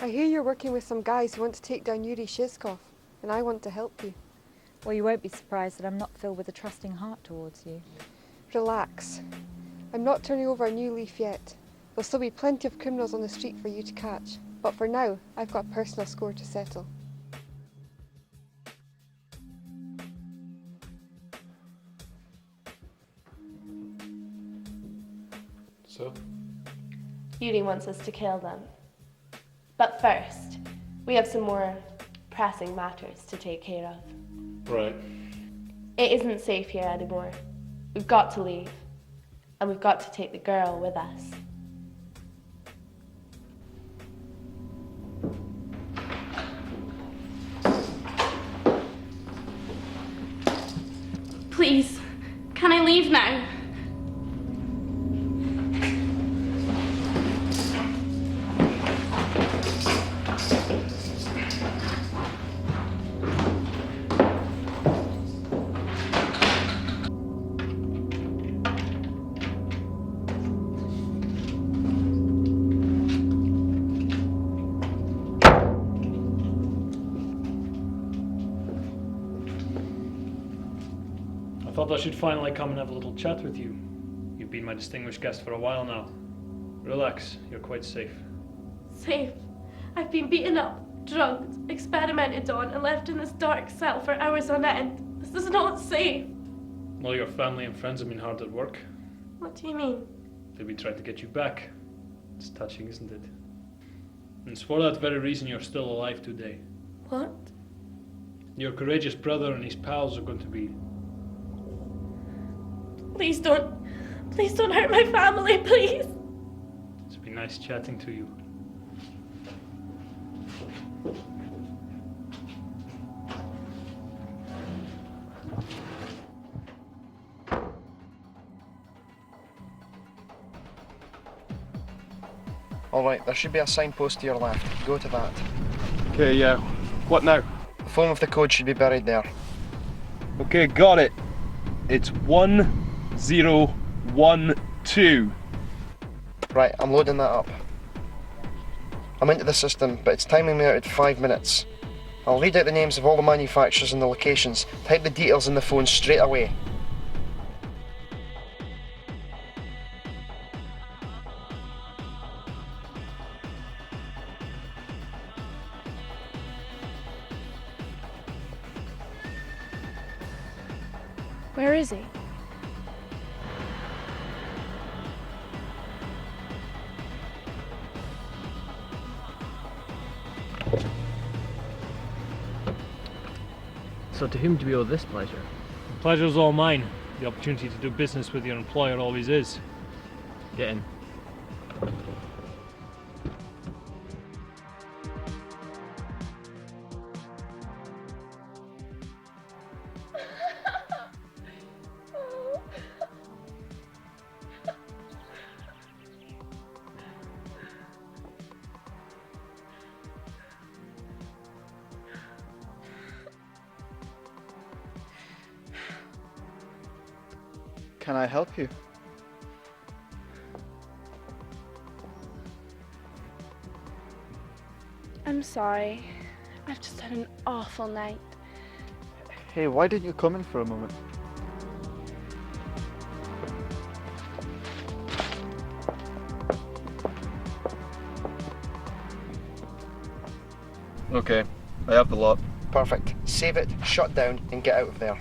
I hear you're working with some guys who want to take down Yuri Shizkov, and I want to help you. Well, you won't be surprised that I'm not filled with a trusting heart towards you. Relax. I'm not turning over a new leaf yet. There'll still be plenty of criminals on the street for you to catch. But for now, I've got a personal score to settle. So? Yuri wants us to kill them. But first, we have some more pressing matters to take care of. Right. It isn't safe here anymore. We've got to leave. And we've got to take the girl with us. Please, can I leave now? I thought I should finally come and have a little chat with you. You've been my distinguished guest for a while now. Relax, you're quite safe. Safe? I've been beaten up, drugged, experimented on, and left in this dark cell for hours on end. This is not safe. Well, your family and friends have been hard at work. What do you mean? They've been trying to get you back. It's touching, isn't it? And it's for that very reason you're still alive today. What? Your courageous brother and his pals are going to be... Please don't hurt my family, please. It's been nice chatting to you. Alright, there should be a signpost to your left. Go to that. Okay, yeah. What now? The phone with the code should be buried there. Okay, got it. It's 1012. Right, I'm loading that up. I'm into the system, but it's timing me out at 5 minutes. I'll read out the names of all the manufacturers and the locations. Type the details in the phone straight away. Where is he? So to whom do we owe this pleasure? The pleasure's all mine. The opportunity to do business with your employer always is. Get in. Can I help you? I'm sorry. I've just had an awful night. Hey, why didn't you come in for a moment? Okay, I have the lot. Perfect. Save it, shut down, and get out of there.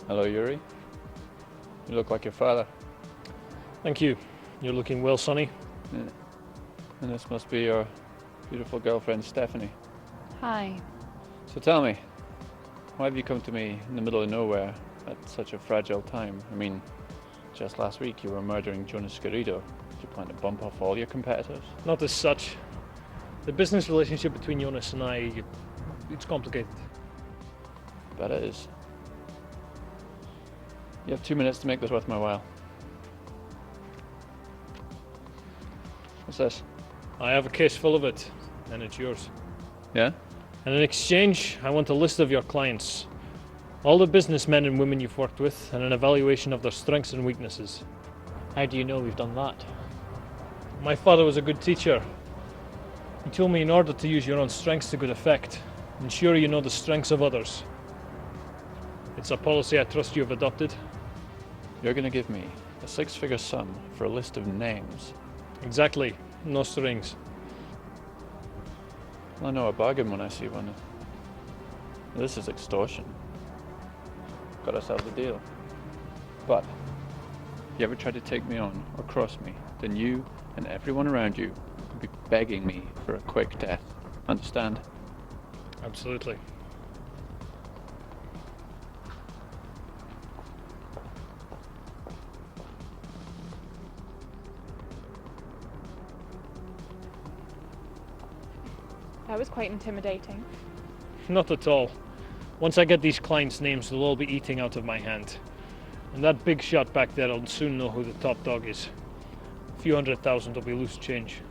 Hello, Yuri. You look like your father. Thank you. You're looking well, Sonny. Yeah. And this must be your beautiful girlfriend, Stephanie. Hi. So tell me, why have you come to me in the middle of nowhere at such a fragile time? I mean, just last week you were murdering Jonas Garrido. Did you plan to bump off all your competitors? Not as such. The business relationship between Jonas and I, it's complicated. Bet it is. You have 2 minutes to make this worth my while. What's this? I have a case full of it, and it's yours. Yeah? And in exchange, I want a list of your clients. All the businessmen and women you've worked with, and an evaluation of their strengths and weaknesses. How do you know we've done that? My father was a good teacher. He told me in order to use your own strengths to good effect, ensure you know the strengths of others. It's a policy I trust you have adopted. You're going to give me a 6-figure sum for a list of names. Exactly. No strings. I know a bargain when I see one. This is extortion. Got ourselves a deal. But if you ever try to take me on or cross me, then you and everyone around you will be begging me for a quick death. Understand? Absolutely. That was quite intimidating. Not at all. Once I get these clients' names, they'll all be eating out of my hand. And that big shot back there will soon know who the top dog is. A few 100,000 will be loose change.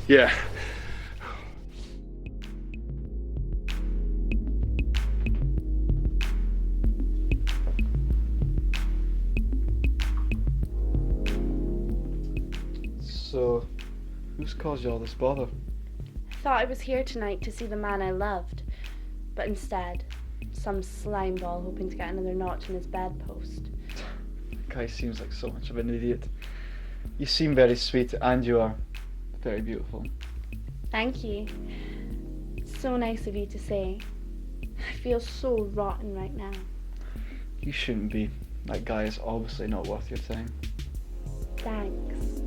Yeah. So, who's caused you all this bother? I thought I was here tonight to see the man I loved, but instead, some slime ball hoping to get another notch in his bedpost. That guy seems like so much of an idiot. You seem very sweet and you are very beautiful. Thank you. It's so nice of you to say. I feel so rotten right now. You shouldn't be. That guy is obviously not worth your time. Thanks.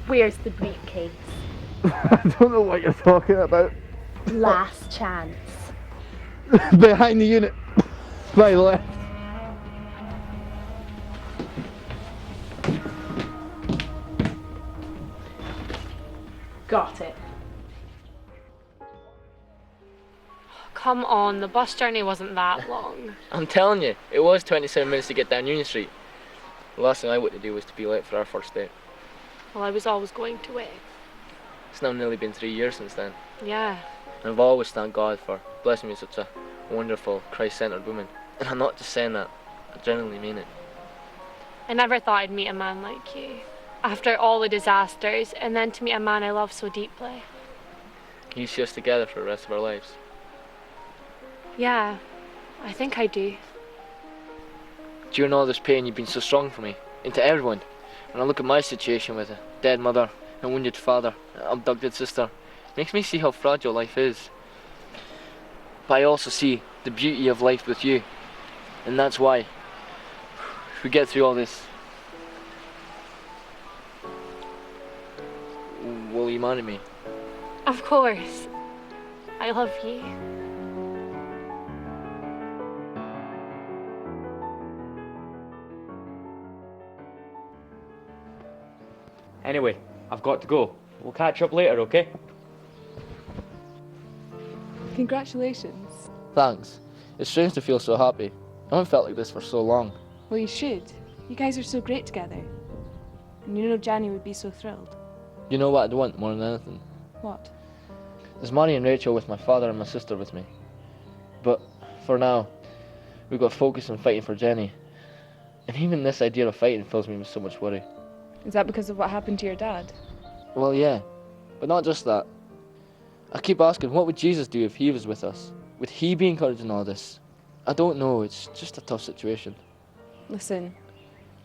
Where's the briefcase? I don't know what you're talking about. Last chance. Behind the unit. Right left. Got it. Come on, the bus journey wasn't that long. I'm telling you, it was 27 minutes to get down Union Street. The last thing I wanted to do was to be late for our first date. Well, I was always going to it. It's now nearly been 3 years since then. Yeah. And I've always thanked God for blessing me with such a wonderful, Christ-centered woman. And I'm not just saying that, I genuinely mean it. I never thought I'd meet a man like you. After all the disasters, and then to meet a man I love so deeply. Can you see us together for the rest of our lives? Yeah, I think I do. During all this pain, you've been so strong for me, and to everyone. When I look at my situation with a dead mother, a wounded father, an abducted sister, it makes me see how fragile life is. But I also see the beauty of life with you, and that's why, if we get through all this, will you marry me? Of course. I love you. Anyway, I've got to go. We'll catch up later, okay? Congratulations. Thanks. It's strange to feel so happy. I haven't felt like this for so long. Well, you should. You guys are so great together. And you know Janny would be so thrilled. You know what I'd want more than anything? What? There's Marnie and Rachel with my father and my sister with me. But for now, we've got to focus on fighting for Jenny. And even this idea of fighting fills me with so much worry. Is that because of what happened to your dad? Well, yeah, but not just that. I keep asking, what would Jesus do if he was with us? Would he be encouraged in all this? I don't know, it's just a tough situation. Listen,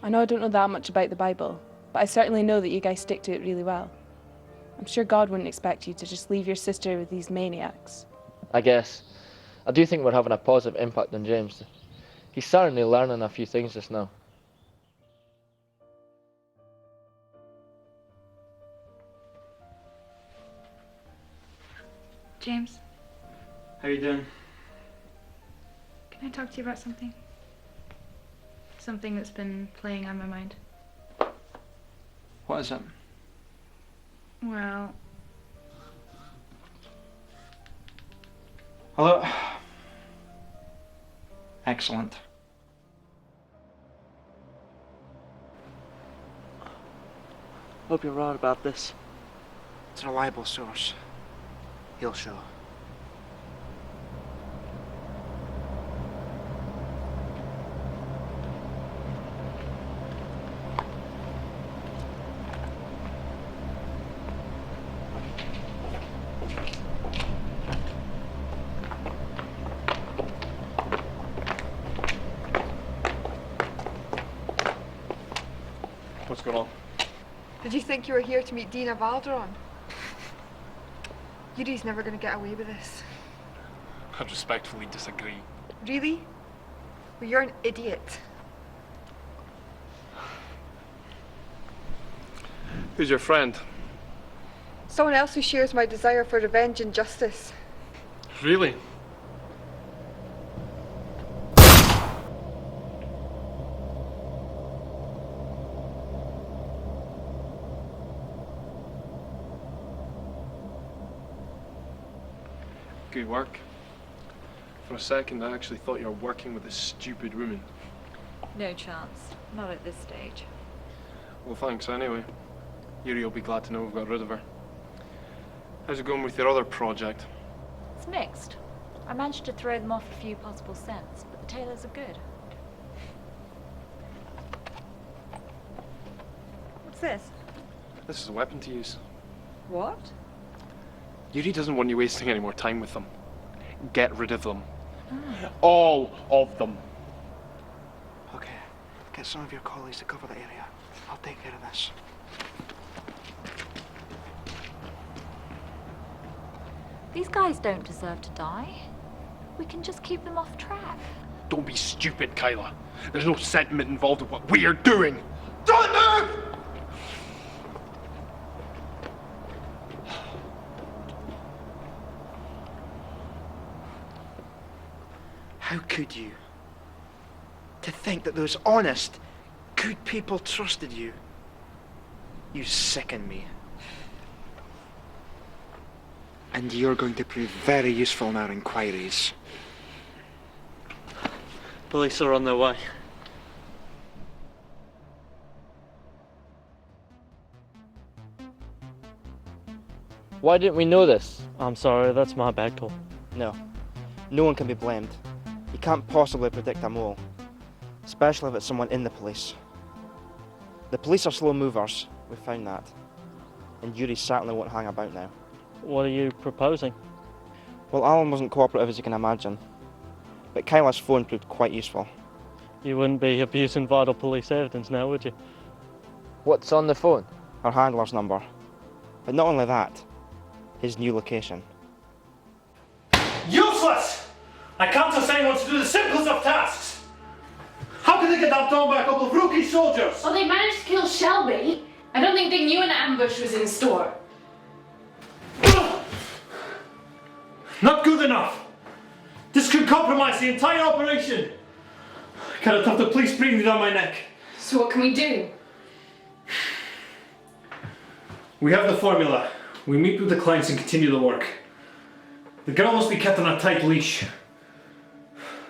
I know I don't know that much about the Bible, but I certainly know that you guys stick to it really well. I'm sure God wouldn't expect you to just leave your sister with these maniacs. I guess. I do think we're having a positive impact on James. He's certainly learning a few things just now. James, How you doing? can I talk to you about something? Something that's been playing on my mind. What is it? Well, Hello? Excellent. Hope you're right about this. It's a reliable source. He'll show. What's going on? Did you think you were here to meet Dina Valderon? Yuri's never going to get away with this. I respectfully disagree. Really? Well, you're an idiot. Who's your friend? Someone else who shares my desire for revenge and justice. Really? good work. For a second, I actually thought you were working with a stupid woman. No chance. Not at this stage. Well, thanks anyway. Yuri will be glad to know we've got rid of her. How's it going with your other project? It's mixed. I managed to throw them off a few possible scents, but the tailors are good. What's this? This is a weapon to use. What? Yuri doesn't want you wasting any more time with them. Get rid of them. All of them. Okay, get some of your colleagues to cover the area. I'll take care of this. These guys don't deserve to die. We can just keep them off track. Don't be stupid, Kyla. There's no sentiment involved in what we are doing. Don't move! How could you? To think that those honest, good people trusted you. You sicken me. And you're going to prove very useful in our inquiries. Police are on their way. Why didn't we know this? I'm sorry, that's my bad call. No. No one can be blamed. You can't possibly predict a mole. Especially if it's someone in the police. The police are slow movers, we found that. And Yuri certainly won't hang about now. What are you proposing? Well, Alan wasn't cooperative as you can imagine. But Kyla's phone proved quite useful. You wouldn't be abusing vital police evidence now, would you? What's on the phone? Her handler's number. But not only that, his new location. Useless! I can't trust anyone to do the simplest of tasks! How can they get that done by a couple of rookie soldiers? Well, they managed to kill Shelby. I don't think they knew an ambush was in store. Not good enough! This could compromise the entire operation! I cannot have the police breathing down my neck. So what can we do? We have the formula. We meet with the clients and continue the work. The girl must be kept on a tight leash.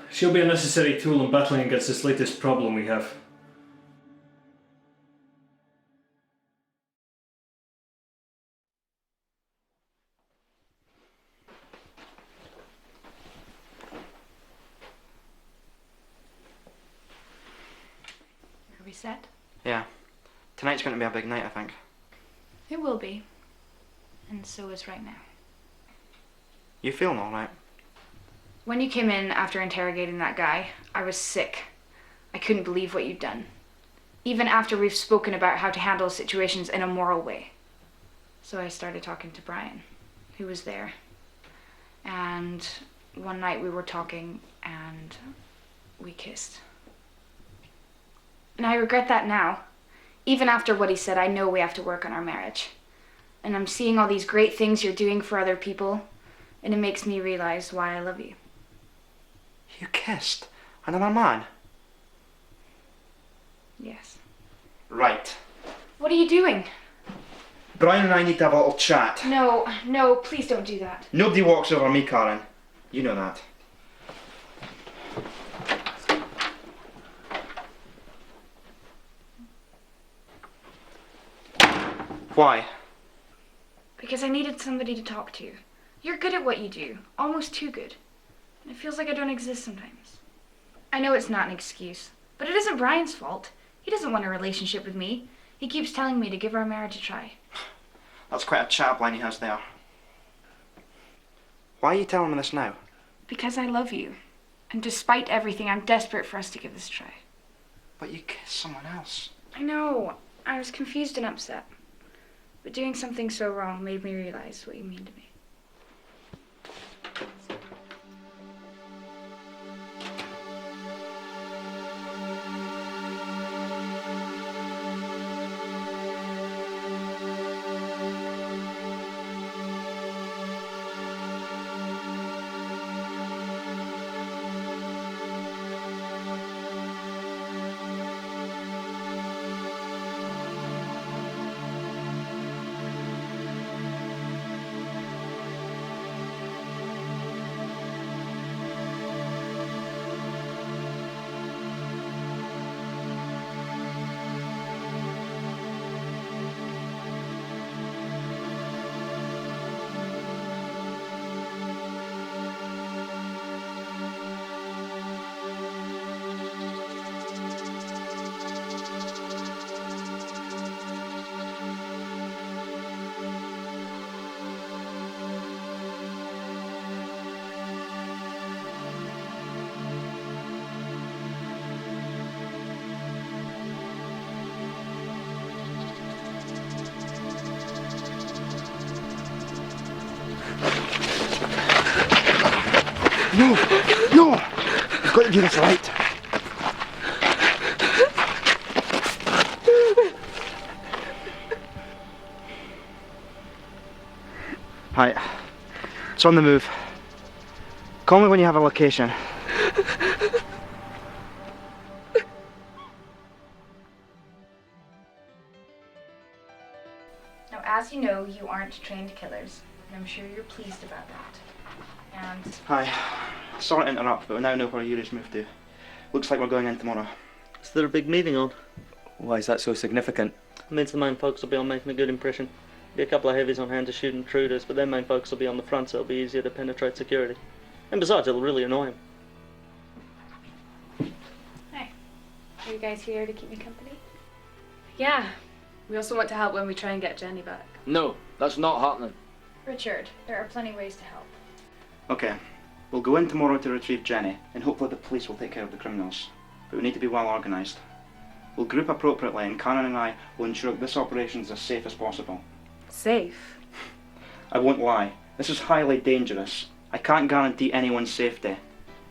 She'll be a necessary tool in battling against this latest problem we have. Are we set? Yeah. Tonight's going to be a big night, I think. It will be. And so is right now. You feeling alright? When you came in after interrogating that guy, I was sick. I couldn't believe what you'd done. Even after we've spoken about how to handle situations in a moral way. So I started talking to Brian, who was there. And one night we were talking and we kissed. And I regret that now. Even after what he said, I know we have to work on our marriage. And I'm seeing all these great things you're doing for other people, and it makes me realize why I love you. You kissed another man? Yes. Right. What are you doing? Brian and I need to have a little chat. No, please don't do that. Nobody walks over me, Karen. You know that. Why? Because I needed somebody to talk to. You're good at what you do, almost too good. And it feels like I don't exist sometimes. I know it's not an excuse, but it isn't Brian's fault. He doesn't want a relationship with me. He keeps telling me to give our marriage a try. That's quite a chat line he has there. Why are you telling me this now? Because I love you. And despite everything, I'm desperate for us to give this a try. But you kissed someone else. I know. I was confused and upset. But doing something so wrong made me realize what you mean to me. No! No! You've got to do this right. Right. It's on the move. Call me when you have a location. Now, as you know, you aren't trained killers, and I'm sure you're pleased about that. And Hi. Sorry to interrupt, but we now know where Yuri's moved to. Looks like we're going in tomorrow. Is there a big meeting on? Why is that so significant? It means the main focus will be on making a good impression. Be a couple of heavies on hand to shoot intruders, but their main focus will be on the front, so it'll be easier to penetrate security. And besides, it'll really annoy him. hey, are you guys here to keep me company? Yeah. We also want to help when we try and get Jenny back. No, that's not happening. Richard, there are plenty ways to help. Okay. We'll go in tomorrow to retrieve Jenny, and hopefully the police will take care of the criminals. But we need to be well organised. We'll group appropriately, and Karen and I will ensure that this operation is as safe as possible. Safe? I won't lie. This is highly dangerous. I can't guarantee anyone's safety.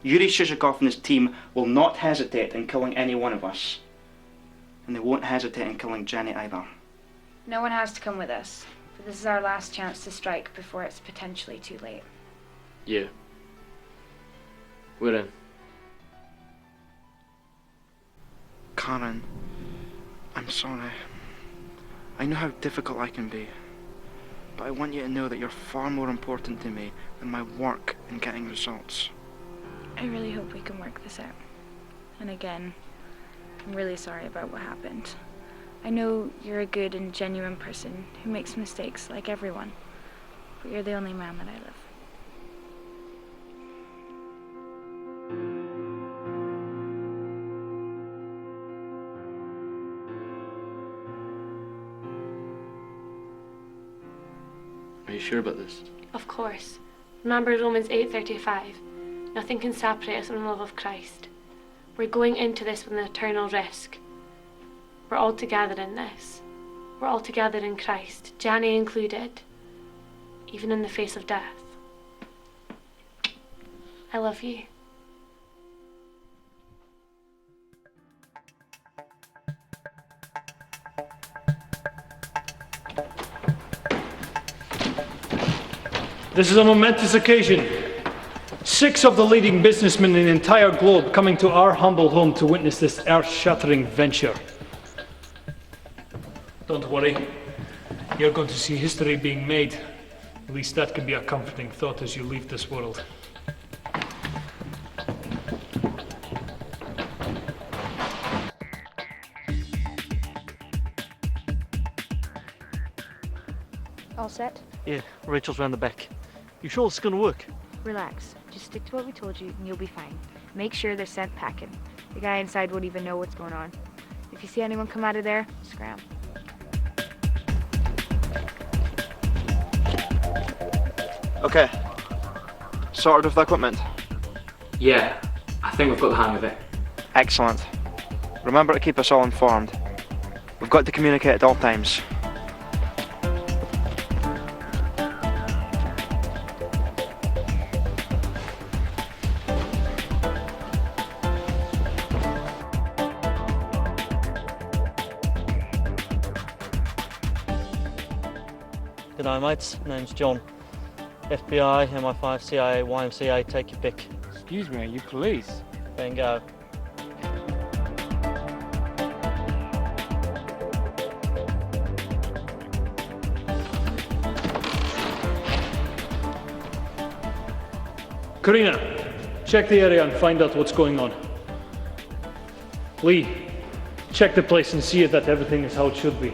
Yuri Shizhikov and his team will not hesitate in killing any one of us. And they won't hesitate in killing Jenny either. No one has to come with us, but this is our last chance to strike before it's potentially too late. Yeah. We're in. Karen, I'm sorry. I know how difficult I can be. But I want you to know that you're far more important to me than my work in getting results. I really hope we can work this out. And again, I'm really sorry about what happened. I know you're a good and genuine person who makes mistakes like everyone, but you're the only man that I love. Are you sure about this? Of course. Remember Romans 8:35. Nothing can separate us from the love of Christ. We're going into this with an eternal risk. We're all together in this. We're all together in Christ, Jenny included, even in the face of death. I love you. This is a momentous occasion. 6 of the leading businessmen in the entire globe coming to our humble home to witness this earth-shattering venture. Don't worry, you're going to see history being made. At least that can be a comforting thought as you leave this world. All set? Yeah, Rachel's round the back. You sure this is gonna work? Relax. Just stick to what we told you and you'll be fine. Make sure they're sent packing. The guy inside won't even know what's going on. If you see anyone come out of there, scram. Okay. Sorted with the equipment? Yeah, I think we've got the hang of it. Excellent. Remember to keep us all informed. We've got to communicate at all times. G'day mates, name's John. FBI, MI5, CIA, YMCA, take your pick. Excuse me, are you police? Bingo. Karina, check the area and find out what's going on. Lee, check the place and see that everything is how it should be.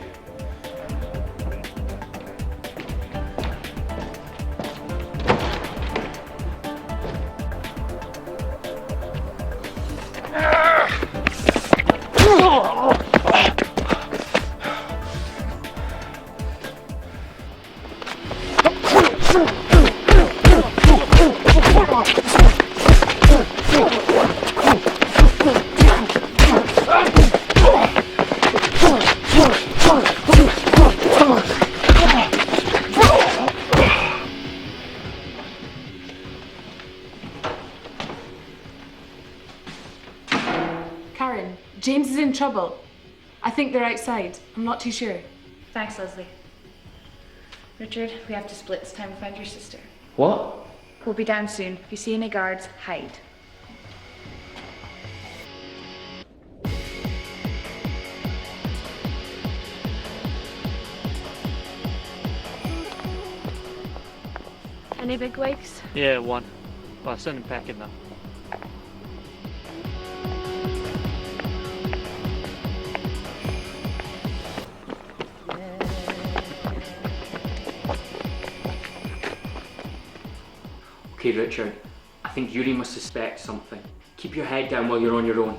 James is in trouble. I think they're outside. I'm not too sure. Thanks, Leslie. Richard, we have to split. It's time to find your sister. What? We'll be down soon. If you see any guards, hide. Any big wigs? Yeah, one. Well, send him packing now. Okay, Richard. I think Yuri must suspect something. Keep your head down while you're on your own.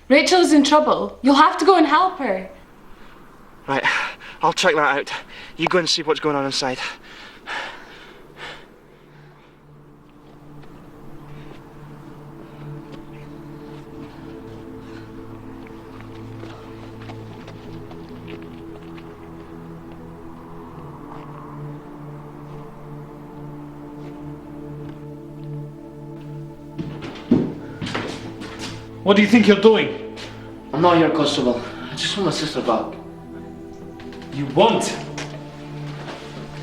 Rachel is in trouble. You'll have to go and help her. Right, I'll check that out. You go and see what's going on inside. What do you think you're doing? I'm not here, Constable. I just want my sister back. You won't.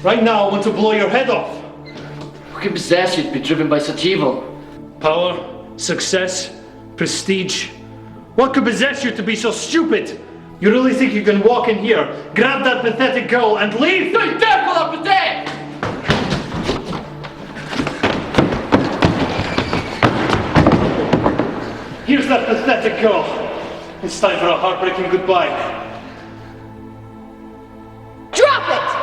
Right now, I want to blow your head off. Who can possess you to be driven by such evil? Power, success, prestige. What could possess you to be so stupid? You really think you can walk in here, grab that pathetic girl, and leave? You dare call her pathetic! Here's that pathetic girl. It's time for a heartbreaking goodbye. Drop it!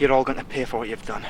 you're all going to pay for what you've done.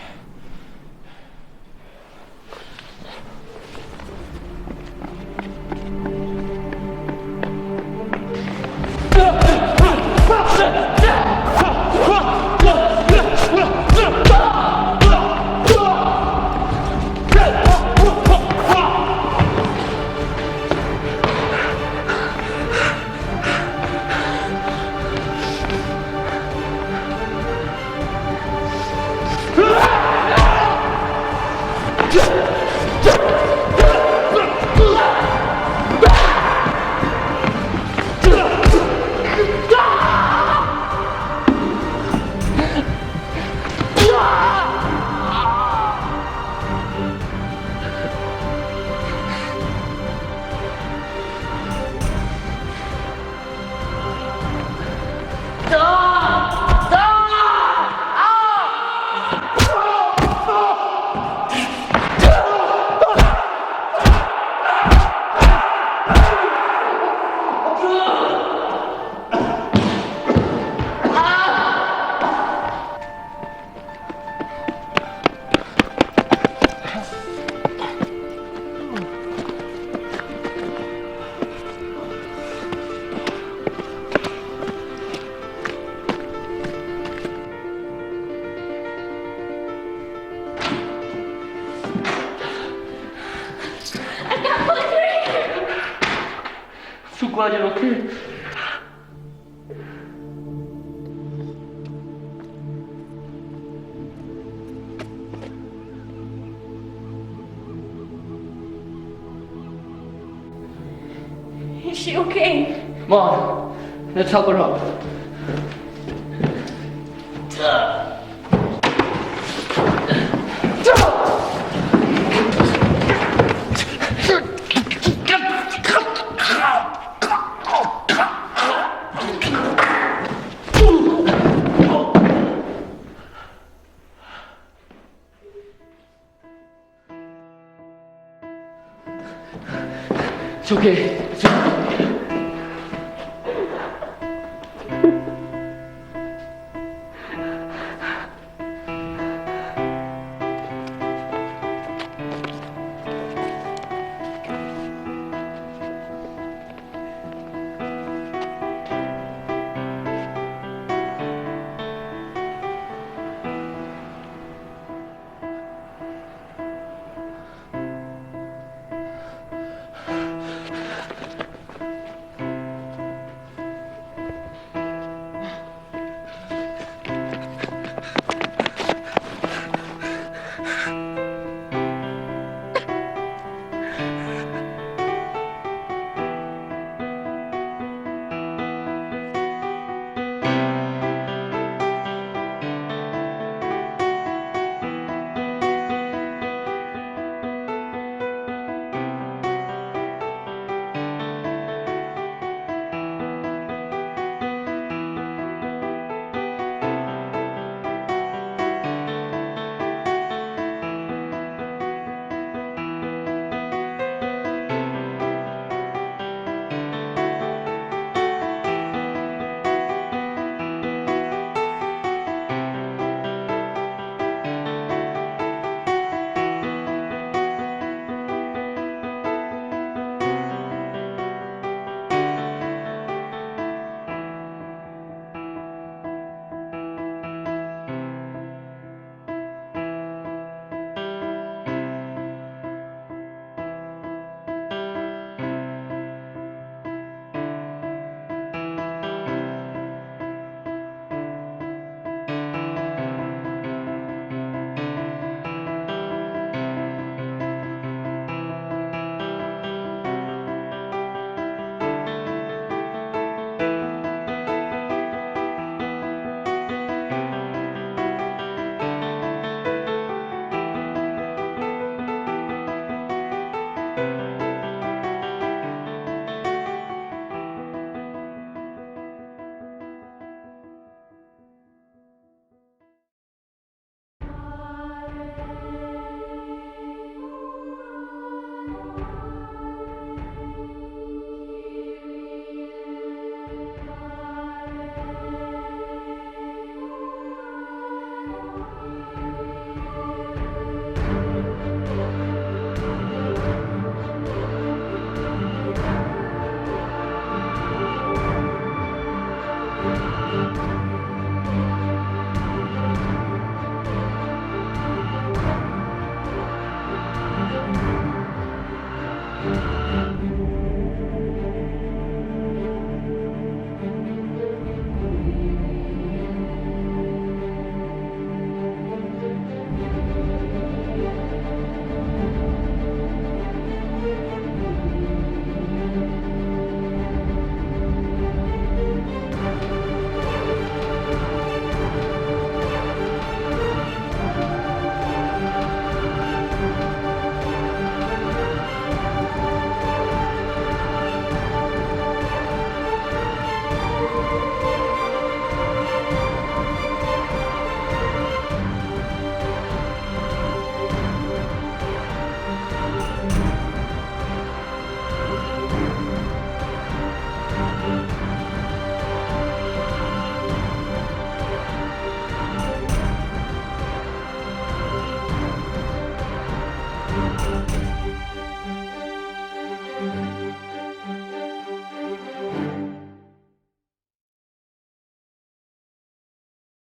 So glad you're okay. Is she okay? Come on, let's help her up. It's okay. It's okay.